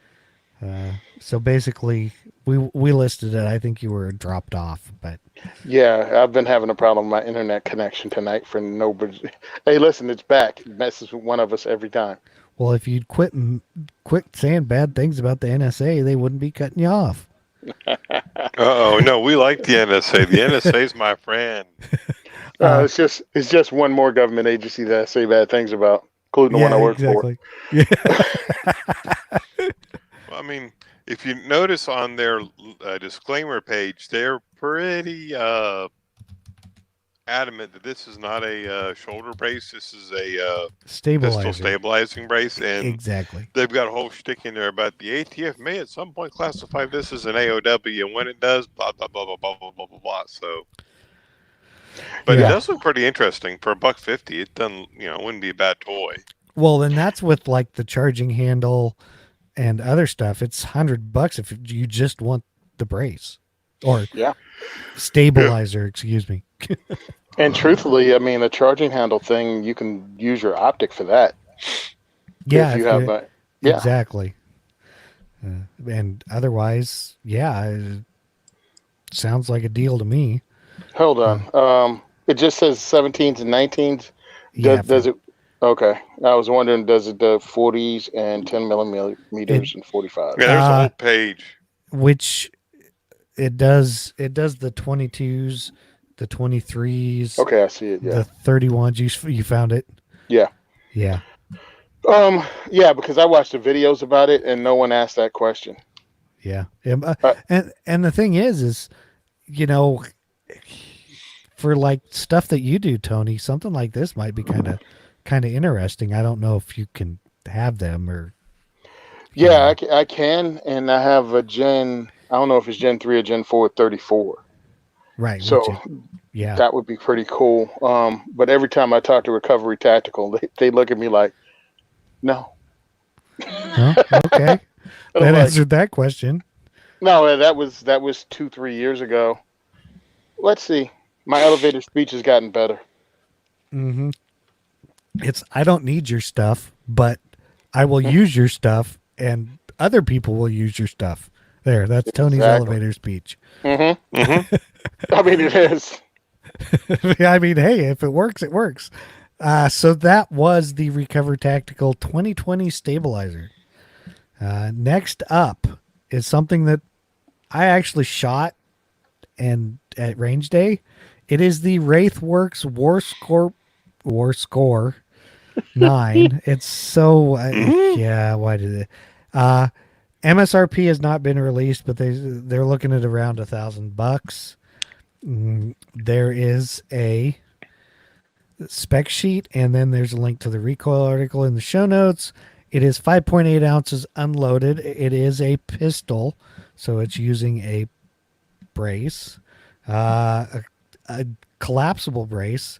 [SPEAKER 1] So basically, we listed it. I think you were dropped off, but
[SPEAKER 3] yeah, I've been having a problem with my internet connection tonight for nobody. Hey, listen, it's back. It messes with one of us every time.
[SPEAKER 1] Well, if you'd quit saying bad things about the NSA, they wouldn't be cutting you off.
[SPEAKER 2] No, we like the NSA. The NSA is my friend.
[SPEAKER 3] It's just one more government agency that I say bad things about, including the one I work for.
[SPEAKER 1] Yeah.
[SPEAKER 2] Well, I mean, if you notice on their disclaimer page, they're pretty adamant that this is not a shoulder brace. This is a pistol stabilizing brace, and
[SPEAKER 1] exactly,
[SPEAKER 2] they've got a whole shtick in there about the ATF may at some point classify this as an AOW, and when it does, blah blah blah blah blah blah blah blah blah. So, but it does look pretty interesting for $150. It doesn't, it wouldn't be a bad toy.
[SPEAKER 1] Well, then that's with like the charging handle and other stuff. It's $100 if you just want the brace or stabilizer. Excuse me.
[SPEAKER 3] And truthfully, I mean, the charging handle thing, you can use your optic for that.
[SPEAKER 1] Yeah,
[SPEAKER 3] if you have
[SPEAKER 1] exactly. And otherwise, it sounds like a deal to me.
[SPEAKER 3] Hold on. It just says 17s and 19s. Does it? Okay. I was wondering, does it the 40s and 10
[SPEAKER 1] It
[SPEAKER 3] millimeters and 45s?
[SPEAKER 2] Yeah, there's a whole page.
[SPEAKER 1] which it does the 22s, the 23s,
[SPEAKER 3] Okay, I see it. Yeah.
[SPEAKER 1] the 31s. You found it?
[SPEAKER 3] Yeah.
[SPEAKER 1] Yeah.
[SPEAKER 3] Yeah, because I watched the videos about it and no one asked that question.
[SPEAKER 1] Yeah.
[SPEAKER 3] Uh,
[SPEAKER 1] And the thing is, you know, for like stuff that you do, Tony, something like this might be kind of interesting. I don't know if you can have them or you
[SPEAKER 3] yeah,
[SPEAKER 1] know.
[SPEAKER 3] I can, and I have a Gen. I don't know if it's Gen 3 or Gen 4 34.
[SPEAKER 1] Right, which
[SPEAKER 3] So
[SPEAKER 1] is yeah.
[SPEAKER 3] that would be pretty cool. But every time I talk to Recovery Tactical, they look at me like, no.
[SPEAKER 1] Oh, okay.
[SPEAKER 3] I'm
[SPEAKER 1] That
[SPEAKER 3] like,
[SPEAKER 1] answered that question.
[SPEAKER 3] no, that was 2-3 years ago. Let's see. My elevator speech has gotten better.
[SPEAKER 1] Mm-hmm. It's I don't need your stuff, but I will use your stuff, and other people will use your stuff. There, that's Tony's
[SPEAKER 3] Exactly.
[SPEAKER 1] elevator speech.
[SPEAKER 3] Mm-hmm.
[SPEAKER 2] Mm-hmm.
[SPEAKER 3] I mean, it is.
[SPEAKER 1] I mean, hey, if it works, it works. So that was the Recover Tactical 2020 stabilizer. Next up is something that I actually shot and at range day. It is the Wraith Works War Score 9. It's so
[SPEAKER 2] Mhm.
[SPEAKER 1] yeah. Why did it? Uh, MSRP has not been released, but they're looking at around $1,000. There is a spec sheet, and then there's a link to the recoil article in the show notes. It is 5.8 ounces unloaded. It is a pistol, so it's using a brace, a collapsible brace,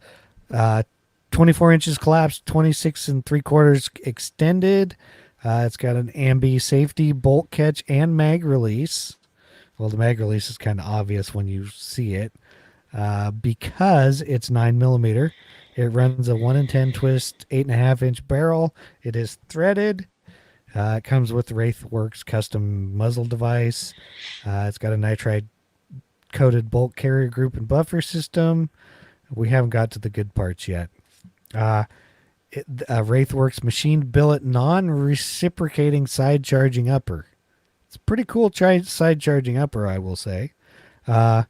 [SPEAKER 1] uh, 24 inches collapsed, 26 and 3/4 extended. It's got an ambi safety, bolt catch, and mag release. Well, the mag release is kind of obvious when you see it because it's 9 millimeter. It runs a 1 in 10 twist, 8.5 inch barrel. It is threaded. It comes with Wraith Works custom muzzle device. It's got a nitride coated bolt carrier group and buffer system. We haven't got to the good parts yet. Uh, Wraith Works machined billet non-reciprocating side charging upper. It's a pretty cool side charging upper, I will say. Uh,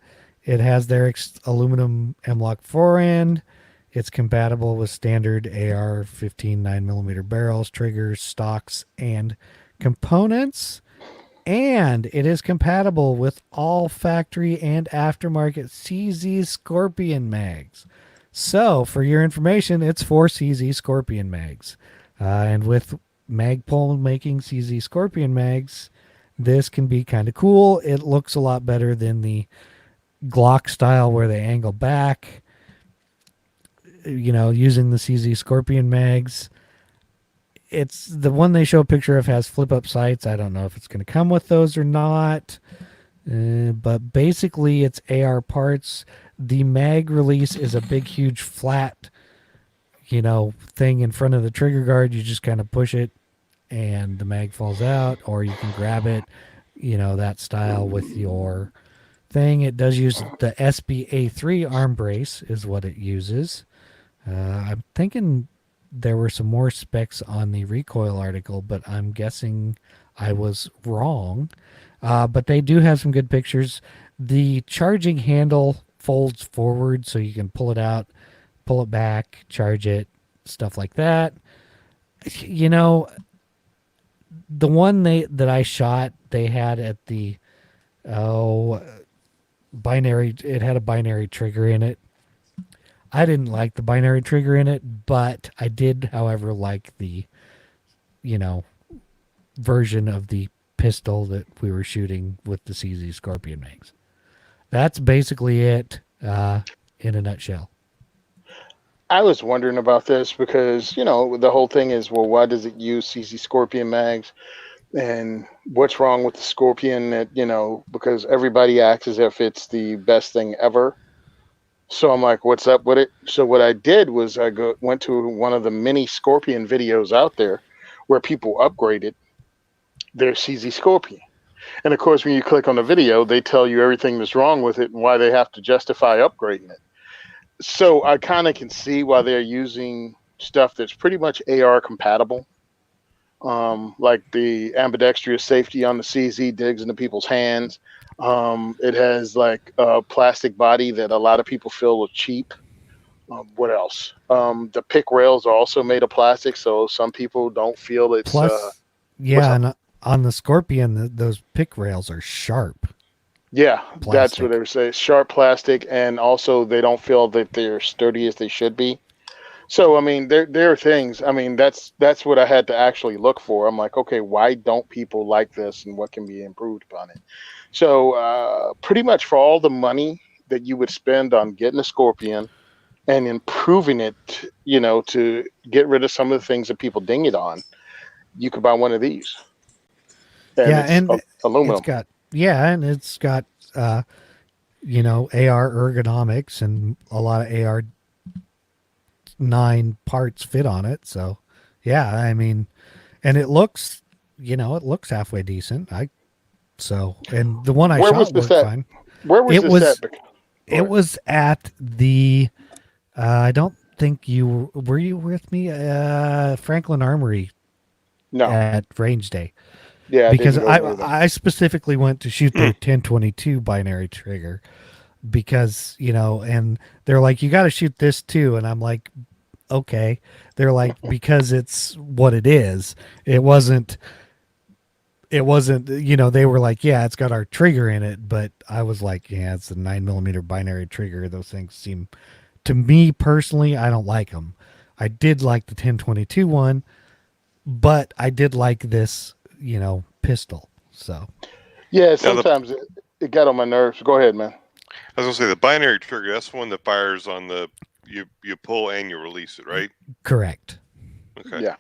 [SPEAKER 1] it has their aluminum M-Lock forend. It's compatible with standard AR-15 9mm barrels, triggers, stocks, and components. And it is compatible with all factory and aftermarket CZ Scorpion mags. So, for your information, it's 4 CZ Scorpion mags. And with Magpul making CZ Scorpion mags, this can be kind of cool. It looks a lot better than the Glock style where they angle back. You know, using the CZ Scorpion mags. It's the one they show a picture of has flip up sights. I don't know if it's going to come with those or not. But basically, it's AR parts. The mag release is a big, huge, flat, thing in front of the trigger guard. You just kind of push it and the mag falls out, or you can grab it, that style with your thing. It does use the SBA3 arm brace is what it uses. I'm thinking there were some more specs on the recoil article, but I'm guessing I was wrong. But they do have some good pictures. The charging handle folds forward so you can pull it out, pull it back, charge it, stuff like that. The one that I shot, they had at the binary. It had a binary trigger in it. I didn't like the binary trigger in it, but I did, however, like the, version of the pistol that we were shooting with the CZ Scorpion mags. That's basically it in a nutshell.
[SPEAKER 3] I was wondering about this because, the whole thing is, well, why does it use CZ Scorpion mags? And what's wrong with the Scorpion that, because everybody acts as if it's the best thing ever. So I'm like, what's up with it? So what I did was went to one of the many Scorpion videos out there where people upgraded their CZ Scorpion. And of course, when you click on the video, they tell you everything that's wrong with it and why they have to justify upgrading it. So I kind of can see why they're using stuff that's pretty much AR compatible. Like the ambidextrous safety on the CZ digs into people's hands. It has like a plastic body that a lot of people feel is cheap. What else? The pick rails are also made of plastic, so some people don't feel it's.
[SPEAKER 1] Plus, yeah, and on the Scorpion, those pick rails are sharp.
[SPEAKER 3] Yeah,
[SPEAKER 1] Plastic.
[SPEAKER 3] that's what they were saying. Sharp plastic, and also they don't feel that they're sturdy as they should be. So I mean, there are things. I mean, that's what I had to actually look for. I'm like, okay, why don't people like this, and what can be improved upon it? So pretty much for all the money that you would spend on getting a Scorpion and improving it, you know, to get rid of some of the things that people ding it on, you could buy one of these. And
[SPEAKER 1] Yeah,
[SPEAKER 3] it's
[SPEAKER 1] and
[SPEAKER 3] aluminum.
[SPEAKER 1] it's got you know, AR ergonomics, and a lot of AR 9 parts fit on it. So yeah, I mean, and it looks, you know, it looks halfway decent. And the one I
[SPEAKER 3] Where
[SPEAKER 1] shot
[SPEAKER 3] was this
[SPEAKER 1] worked
[SPEAKER 3] at?
[SPEAKER 1] fine.
[SPEAKER 3] Where was
[SPEAKER 1] It
[SPEAKER 3] this
[SPEAKER 1] was
[SPEAKER 3] at?
[SPEAKER 1] it was at the I don't think you were you with me, Franklin Armory
[SPEAKER 3] No.
[SPEAKER 1] at range day,
[SPEAKER 3] Yeah,
[SPEAKER 1] because
[SPEAKER 3] didn't go there.
[SPEAKER 1] I specifically went to shoot their 1022 binary trigger, because, you know, and they're like, you got to shoot this too, and I'm like, okay. They're like, because it's what it is. It wasn't, you know, they were like, yeah, it's got our trigger in it, but I was like, yeah, it's a 9mm binary trigger. Those things seem, to me personally, I don't like them. I did like the 1022 one, but I did like this, you know, pistol. So
[SPEAKER 3] Yeah, sometimes it got on my nerves. Go ahead, man.
[SPEAKER 2] I was gonna say the binary trigger. That's the one that fires on the you pull and you release it, right?
[SPEAKER 1] correct.
[SPEAKER 2] Okay.
[SPEAKER 3] Yeah.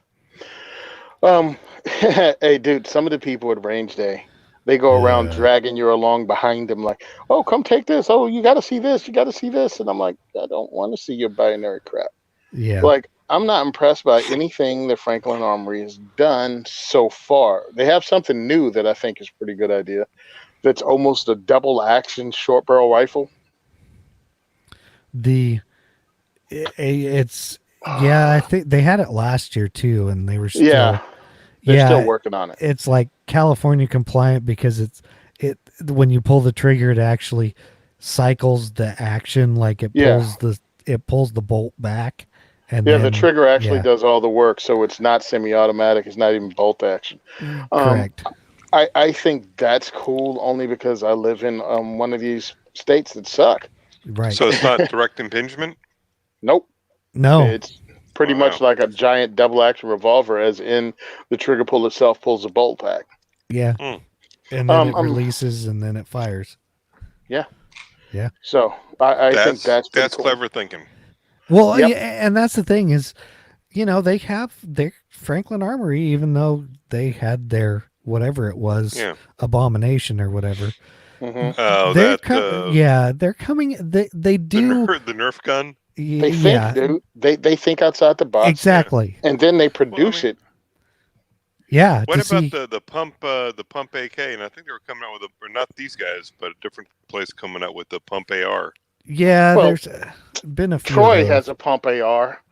[SPEAKER 3] Hey, dude, some of the people at range day, they go around
[SPEAKER 1] Yeah.
[SPEAKER 3] dragging you along behind them, like, oh, come take this. Oh, you got to see this. You got to see this. And I'm like, I don't want to see your binary crap.
[SPEAKER 1] Yeah.
[SPEAKER 3] Like, I'm not impressed by anything that Franklin Armory has done so far. They have something new that I think is a pretty good idea. That's almost a double action short barrel rifle.
[SPEAKER 1] It's yeah, I think they had it last year too, and they were still
[SPEAKER 3] They're still working on it.
[SPEAKER 1] It's like California compliant, because it when you pull the trigger, it actually cycles the action, like it pulls the bolt back, and
[SPEAKER 3] the
[SPEAKER 1] then,
[SPEAKER 3] trigger actually does all the work, so it's not semi-automatic. It's not even bolt action.
[SPEAKER 1] Correct.
[SPEAKER 3] I think that's cool, only because I live in one of these states that suck.
[SPEAKER 1] Right.
[SPEAKER 2] So it's not direct impingement?
[SPEAKER 3] Nope.
[SPEAKER 1] No.
[SPEAKER 3] It's pretty much like a giant double action revolver, as in the trigger pull itself pulls the bolt back.
[SPEAKER 1] Yeah. And then it releases, and then it fires.
[SPEAKER 3] Yeah.
[SPEAKER 1] Yeah.
[SPEAKER 3] So I think that's cool.
[SPEAKER 2] Clever thinking.
[SPEAKER 1] Well, yeah, and that's the thing is, you know, they have their Franklin Armory, even though they had their whatever it was, abomination or whatever.
[SPEAKER 3] Mm-hmm.
[SPEAKER 2] Oh,
[SPEAKER 1] they're coming. They do
[SPEAKER 2] the Nerf gun.
[SPEAKER 3] They think, dude. They think outside the box.
[SPEAKER 1] Exactly.
[SPEAKER 3] And then they produce it.
[SPEAKER 1] Yeah.
[SPEAKER 2] What about the pump AK? And I think they were coming out with or not these guys, but a different place coming out with the pump AR.
[SPEAKER 1] Yeah, there's been a few.
[SPEAKER 3] Troy has a pump AR.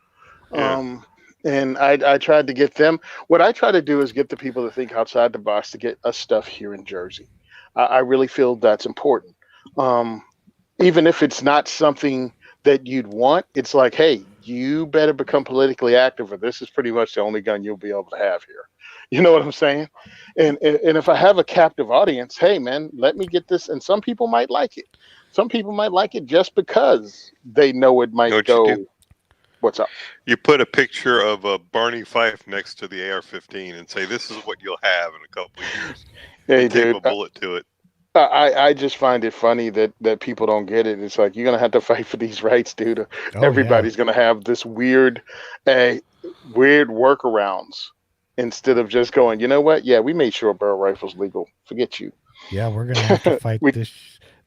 [SPEAKER 2] Yeah.
[SPEAKER 3] And I tried to get them. What I try to do is get the people to think outside the box to get us stuff here in Jersey. I really feel that's important. Even if it's not something that you'd want, it's like, hey, you better become politically active, or this is pretty much the only gun you'll be able to have here. You know what I'm saying? And if I have a captive audience, hey, man, let me get this. And some people might like it. Some people might like it just because they know it might go. What's up?
[SPEAKER 2] You put a picture of Barney Fife next to the AR-15 and say, this is what you'll have in a couple of years.
[SPEAKER 3] Hey,
[SPEAKER 2] tape
[SPEAKER 3] dude,
[SPEAKER 2] a bullet to it.
[SPEAKER 3] I just find it funny that people don't get it. It's like, you're going to have to fight for these rights, dude. Everybody's going to have this weird workarounds instead of just going, you know what? Yeah, we made sure barrel rifles legal. Forget you.
[SPEAKER 1] Yeah, we're going to have to fight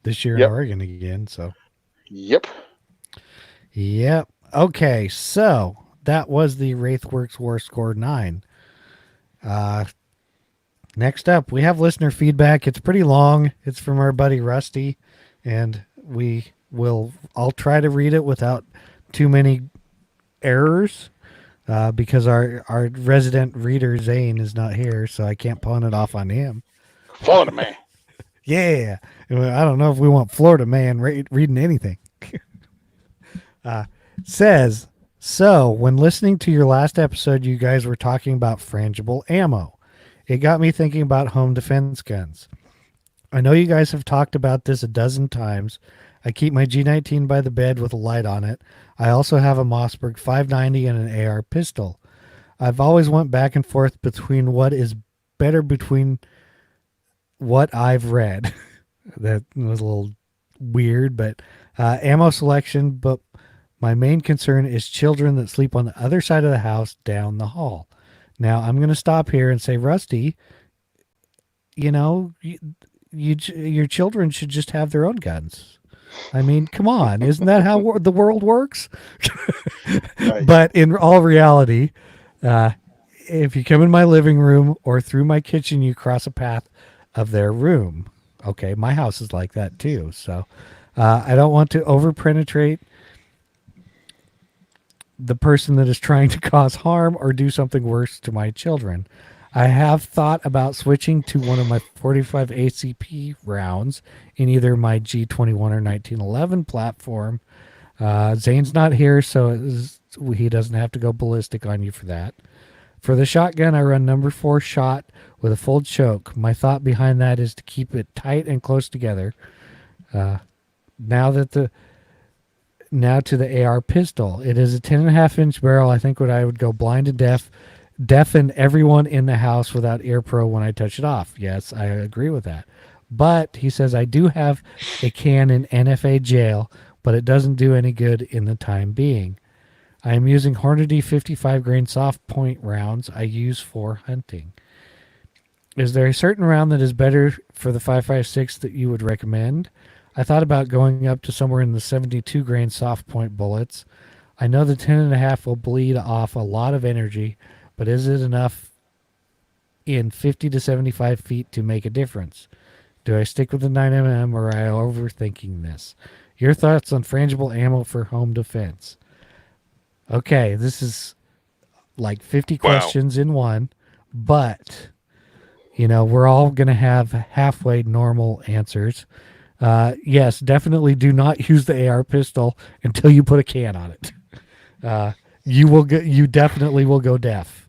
[SPEAKER 1] this year in Oregon again. So.
[SPEAKER 3] Yep.
[SPEAKER 1] Okay, so that was the Wraith Works War Score 9. Next up, we have listener feedback. It's pretty long. It's from our buddy Rusty, and I'll try to read it without too many errors. because our resident reader Zane is not here, so I can't pawn it off on him.
[SPEAKER 3] Florida man.
[SPEAKER 1] Yeah, I don't know if we want Florida man reading anything. Says, so when listening to your last episode, you guys were talking about frangible ammo. It got me thinking about home defense guns. I know you guys have talked about this a dozen times. I keep my G19 by the bed with a light on it. I also have a Mossberg 590 and an AR pistol. I've always went back and forth between what is better between what I've read. That was a little weird, but ammo selection. But my main concern is children that sleep on the other side of the house down the hall. Now, I'm going to stop here and say, Rusty, you know, your children should just have their own guns. I mean, come on. Isn't that how the world works?
[SPEAKER 3] Right.
[SPEAKER 1] But in all reality, if you come in my living room or through my kitchen, you cross a path of their room. Okay, my house is like that too. So I don't want to over-penetrate the person that is trying to cause harm or do something worse to my children. I have thought about switching to one of my 45 ACP rounds in either my G21 or 1911 platform. Zane's not here, so he doesn't have to go ballistic on you for that. For the shotgun, I run number 4 shot with a full choke. My thought behind that is to keep it tight and close together. Now to the AR pistol. It is a 10.5-inch barrel. I think I would go blind and deafen everyone in the house without ear pro when I touch it off. Yes, I agree with that. But he says I do have a can in NFA jail, but it doesn't do any good in the time being. I am using Hornady 55 grain soft point rounds I use for hunting. Is there a certain round that is better for the 5.56 that you would recommend? I thought about going up to somewhere in the 72 grain soft point bullets. I know the 10.5 will bleed off a lot of energy, but is it enough in 50 to 75 feet to make a difference? Do I stick with the 9mm or am I overthinking this? Your thoughts on frangible ammo for home defense. Okay, this is like 50 questions in one, but, we're all going to have halfway normal answers. Yes, definitely do not use the AR pistol until you put a can on it. You definitely will go deaf.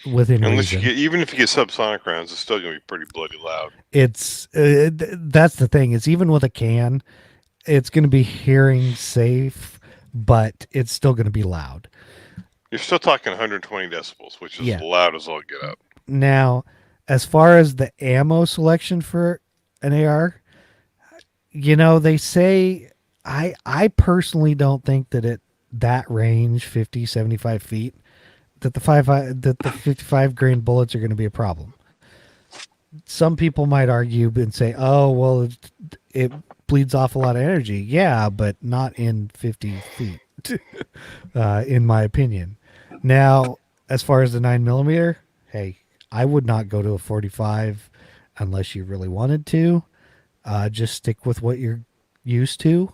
[SPEAKER 1] Within
[SPEAKER 2] Unless
[SPEAKER 1] reason.
[SPEAKER 2] even if you get subsonic rounds, it's still going to be pretty bloody loud.
[SPEAKER 1] It's that's the thing. It's even with a can, it's going to be hearing safe, but it's still going to be loud.
[SPEAKER 2] You're still talking 120 decibels, which is loud as all get up.
[SPEAKER 1] Now, as far as the ammo selection for an AR, they say I personally don't think that that range 50, 75 feet that the 55 grain bullets are going to be a problem. Some people might argue and say, "Oh, well, it bleeds off a lot of energy." Yeah, but not in 50 feet, in my opinion. Now, as far as the 9mm, hey, I would not go to a 45 unless you really wanted to. Just stick with what you're used to.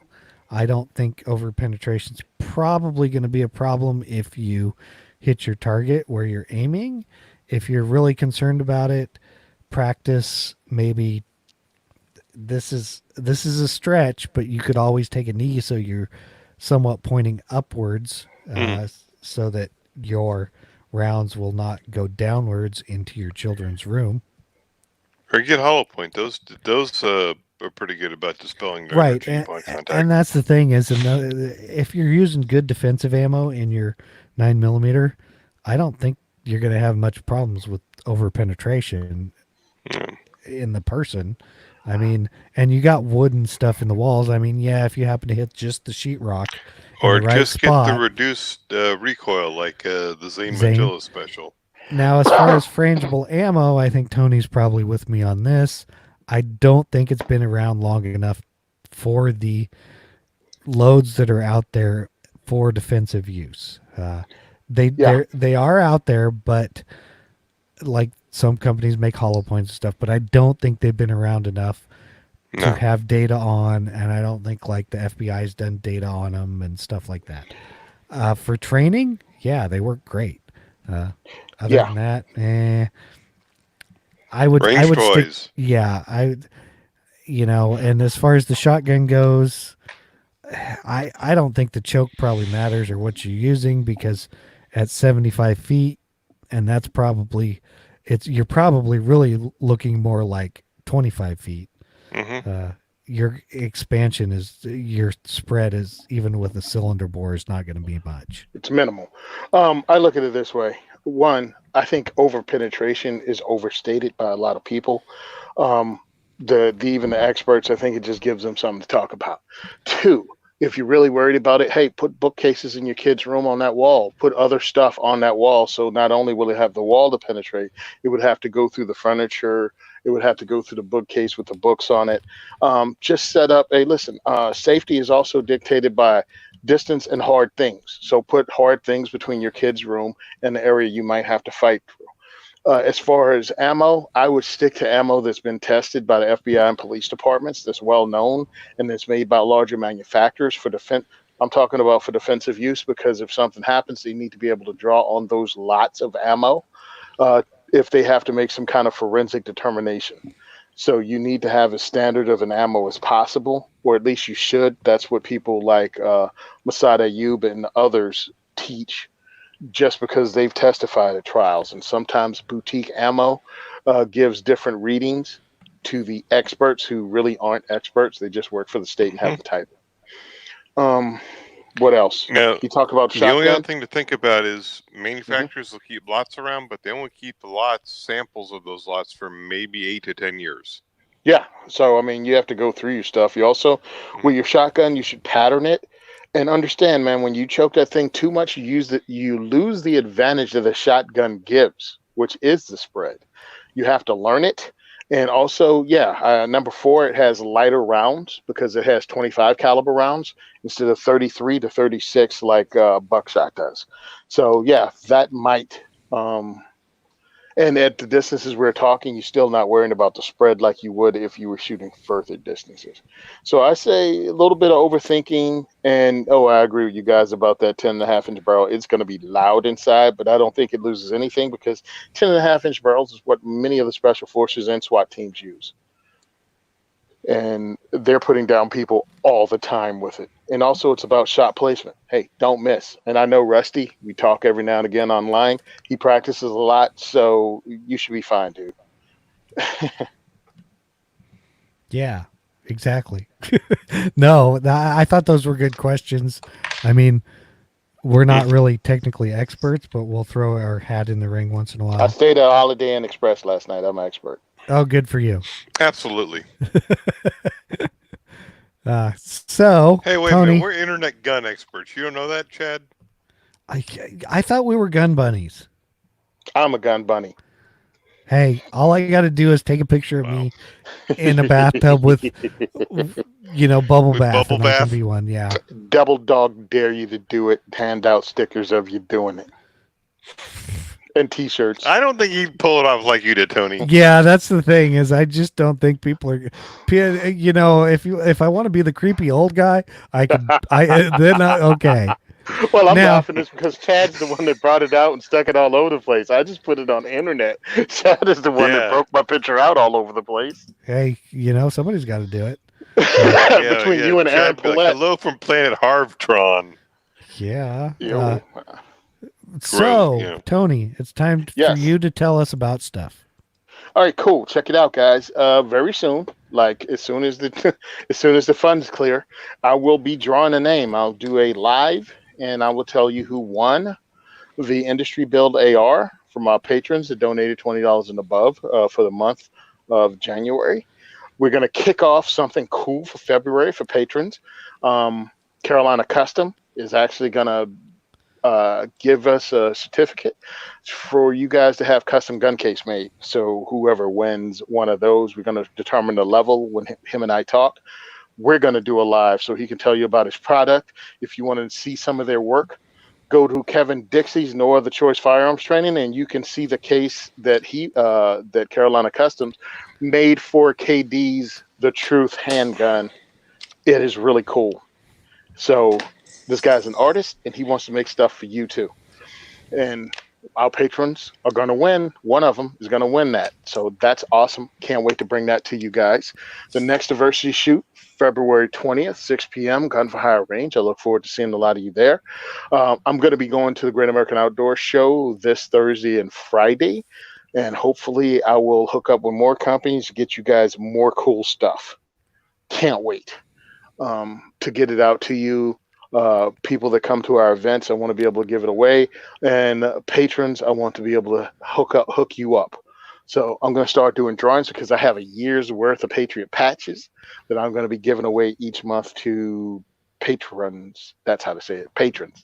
[SPEAKER 1] I don't think over penetration is probably going to be a problem if you hit your target where you're aiming. If you're really concerned about it, practice. Maybe this is a stretch, but you could always take a knee so you're somewhat pointing upwards, so that your rounds will not go downwards into your children's room.
[SPEAKER 2] Or get hollow point. Those are pretty good about dispelling their
[SPEAKER 1] right,
[SPEAKER 2] energy point contact.
[SPEAKER 1] And that's the thing is, if you're using good defensive ammo in your 9mm, I don't think you're going to have much problems with over penetration in the person. I mean, and you got wooden stuff in the walls. I mean, yeah, if you happen to hit just the sheetrock
[SPEAKER 2] or
[SPEAKER 1] the right
[SPEAKER 2] just
[SPEAKER 1] spot,
[SPEAKER 2] get the reduced recoil like the Zane Magilla special.
[SPEAKER 1] Now, as far as frangible ammo, I think Tony's probably with me on this. I don't think it's been around long enough for the loads that are out there for defensive use. They are out there, but like some companies make hollow points and stuff, but I don't think they've been around enough to have data on, and I don't think like the FBI's done data on them and stuff like that. For training, yeah, they work great. Other
[SPEAKER 3] Yeah.
[SPEAKER 1] than that, I
[SPEAKER 2] Range
[SPEAKER 1] would stick.
[SPEAKER 2] toys.
[SPEAKER 1] Yeah, and as far as the shotgun goes, I don't think the choke probably matters or what you're using because at 75 feet, and that's probably you're probably really looking more like 25 feet.
[SPEAKER 2] Hmm.
[SPEAKER 1] Your expansion your spread is even with a cylinder bore is not going to be much.
[SPEAKER 3] It's minimal. I look at it this way. One, I think over penetration is overstated by a lot of people. Um, even the experts, I think it just gives them something to talk about. Two, if you're really worried about it, hey, put bookcases in your kid's room on that wall. Put other stuff on that wall. So not only will it have the wall to penetrate, it would have to go through the furniture. It would have to go through the bookcase with the books on it. Just set up. Hey, listen. Safety is also dictated by distance and hard things. So put hard things between your kid's room and the area you might have to fight through. As far as ammo, I would stick to ammo that's been tested by the FBI and police departments, that's well known, and that's made by larger manufacturers for defense. I'm talking about for defensive use because if something happens, they need to be able to draw on those lots of ammo if they have to make some kind of forensic determination. So you need to have as standard of an ammo as possible, or at least you should. That's what people like Masad Ayub and others teach just because they've testified at trials. And sometimes boutique ammo gives different readings to the experts who really aren't experts. They just work for the state and have the title. What else?
[SPEAKER 2] Now,
[SPEAKER 3] You talk about
[SPEAKER 2] the only other
[SPEAKER 3] shotgun.
[SPEAKER 2] thing to think about is manufacturers will keep lots around, but they only keep the lots, samples of those lots for maybe 8 to 10 years.
[SPEAKER 3] Yeah. So, I mean, you have to go through your stuff. You also, with your shotgun, you should pattern it and understand, man, when you choke that thing too much, you lose the advantage that the shotgun gives, which is the spread. You have to learn it. And also, yeah, number four, it has lighter rounds because it has 25 caliber rounds instead of 33 to 36 like buckshot does. So, yeah, that might. And at the distances we're talking, you're still not worrying about the spread like you would if you were shooting further distances. So I say a little bit of overthinking. And I agree with you guys about that 10.5 inch barrel. It's going to be loud inside, but I don't think it loses anything because 10.5 inch barrels is what many of the special forces and SWAT teams use. And they're putting down people all the time with it. And also, it's about shot placement. Hey, don't miss. And I know Rusty, we talk every now and again online. He practices a lot, so you should be fine, dude.
[SPEAKER 1] Yeah, exactly. No, I thought those were good questions. I mean, we're not really technically experts, but we'll throw our hat in the ring once in a
[SPEAKER 3] I
[SPEAKER 1] while.
[SPEAKER 3] stayed at Holiday Inn Express last night. I'm an expert.
[SPEAKER 1] Oh, good for you.
[SPEAKER 2] Absolutely.
[SPEAKER 1] So,
[SPEAKER 2] Hey, wait a
[SPEAKER 1] Tony,
[SPEAKER 2] minute. We're internet gun experts. You don't know that, Chad?
[SPEAKER 1] I thought we were gun bunnies.
[SPEAKER 3] I'm a gun bunny.
[SPEAKER 1] Hey, all I got to do is take a picture of me in a bathtub with, bubble
[SPEAKER 2] With
[SPEAKER 1] bath,
[SPEAKER 2] bubble
[SPEAKER 1] and I can
[SPEAKER 2] bath?
[SPEAKER 1] be one. Yeah.
[SPEAKER 3] Double dog dare you to do it. Hand out stickers of you doing it. And t-shirts.
[SPEAKER 2] I don't think he'd pull it off like you did, Tony.
[SPEAKER 1] Yeah, that's the thing is I just don't think people are, if I want to be the creepy old guy, I can, okay.
[SPEAKER 3] Well, I'm
[SPEAKER 1] Now-
[SPEAKER 3] laughing just because Chad's the one that brought it out and stuck it all over the place. I just put it on the internet. Chad is the one that
[SPEAKER 2] Yeah.
[SPEAKER 3] broke my picture out all over the place.
[SPEAKER 1] Hey, somebody's got to do it.
[SPEAKER 3] Between you and Aaron
[SPEAKER 2] Chad be like,
[SPEAKER 3] Paulette.
[SPEAKER 2] hello from planet Harvtron.
[SPEAKER 1] Yeah.
[SPEAKER 3] Yo.
[SPEAKER 1] So,
[SPEAKER 2] yeah.
[SPEAKER 1] Tony, it's time
[SPEAKER 3] Yes.
[SPEAKER 1] for you to tell us about stuff.
[SPEAKER 3] All right, cool. Check it out, guys. Very soon, like as soon as the funds clear, I will be drawing a name. I'll do a live, and I will tell you who won the industry build AR from our patrons that donated $20 and above for the month of January. We're going to kick off something cool for February for patrons. Carolina Custom is actually going to give us a certificate for you guys to have custom gun case made. So whoever wins one of those, we're going to determine the level when him and I talk. We're going to do a live so he can tell you about his product. If you want to see some of their work, go to Kevin Dixie's No Other Choice Firearms Training, and you can see the case that that Carolina Customs made for KD's The Truth handgun. It is really cool. So This guy's an artist, and he wants to make stuff for you too. And our patrons are going to win. One of them is going to win that. So that's awesome. Can't wait to bring that to you guys. The next diversity shoot, February 20th, 6 p.m., Gun for Hire Range. I look forward to seeing a lot of you there. I'm going to be going to the Great American Outdoor Show this Thursday and Friday. And hopefully I will hook up with more companies to get you guys more cool stuff. Can't wait to get it out to you. People that come to our events, I want to be able to give it away, and patrons, I want to be able to hook you up. So I'm going to start doing drawings because I have a year's worth of Patriot patches that I'm going to be giving away each month to patrons. That's how to say it, patrons.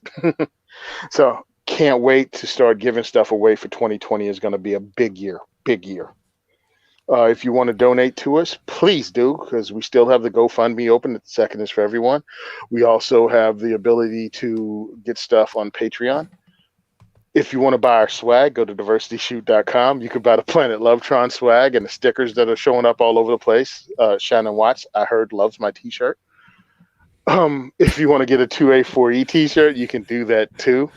[SPEAKER 3] So can't wait to start giving stuff away for 2020. Is going to be a big year, big year. If you want to donate to us, please do, because we still have the GoFundMe open. The second is for everyone. We also have the ability to get stuff on Patreon. If you want to buy our swag, go to diversityshoot.com. You can buy the Planet Lovetron swag and the stickers that are showing up all over the place. Shannon Watts, I heard, loves my t-shirt. If you want to get a 2A4E t-shirt, you can do that too.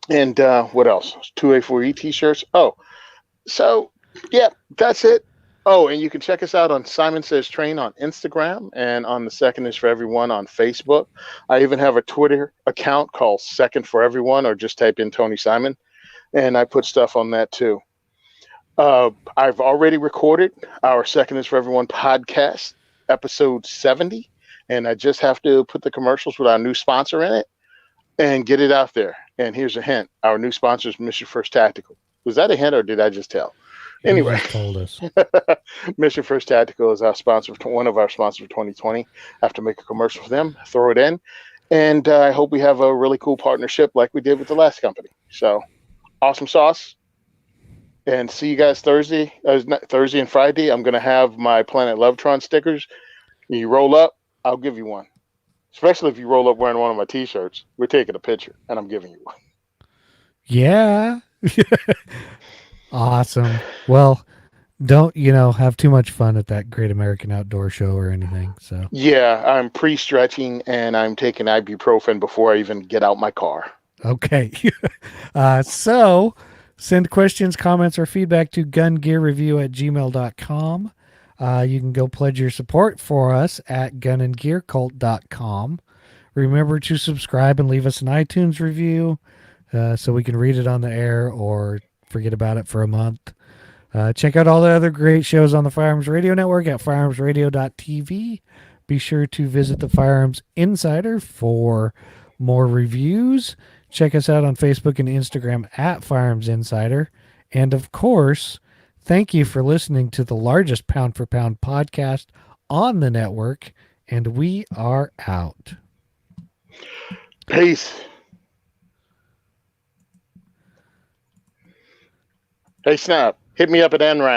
[SPEAKER 3] And what else? 2A4E t-shirts. Oh, so yeah, that's it. Oh, and you can check us out on Simon Says Train on Instagram and on The Second is for Everyone on Facebook. I even have a Twitter account called Second for Everyone, or just type in Tony Simon, and I put stuff on that too. I've already recorded our Second is for Everyone podcast, episode 70, and I just have to put the commercials with our new sponsor in it and get it out there. And here's a hint. Our new sponsor is Mission First Tactical. Was that a hint, or did I just tell? Anyway,
[SPEAKER 1] You just told us.
[SPEAKER 3] Mission First Tactical is our sponsor, one of our sponsors for 2020. I have to make a commercial for them, throw it in, and I hope we have a really cool partnership like we did with the last company. So, awesome sauce, and see you guys Thursday and Friday. I'm going to have my Planet Lovetron stickers. When you roll up, I'll give you one. Especially if you roll up wearing one of my T-shirts. We're taking a picture, and I'm giving you one.
[SPEAKER 1] Yeah. Awesome. Well, don't, have too much fun at that Great American Outdoor Show or anything. So
[SPEAKER 3] Yeah, I'm pre-stretching, and I'm taking ibuprofen before I even get out my car.
[SPEAKER 1] okay. So send questions, comments, or feedback to gungearreview@gmail.com. You can go pledge your support for us at gunandgearcult.com. Remember to subscribe and leave us an iTunes review so we can read it on the air or forget about it for a month. Check out all the other great shows on the Firearms Radio Network at firearmsradio.tv. Be sure to visit the Firearms Insider for more reviews. Check us out on Facebook and Instagram at Firearms Insider. And of course, thank you for listening to the largest pound for pound podcast on the network. And we are out.
[SPEAKER 3] Peace. Hey, Snap, hit me up at NRAM.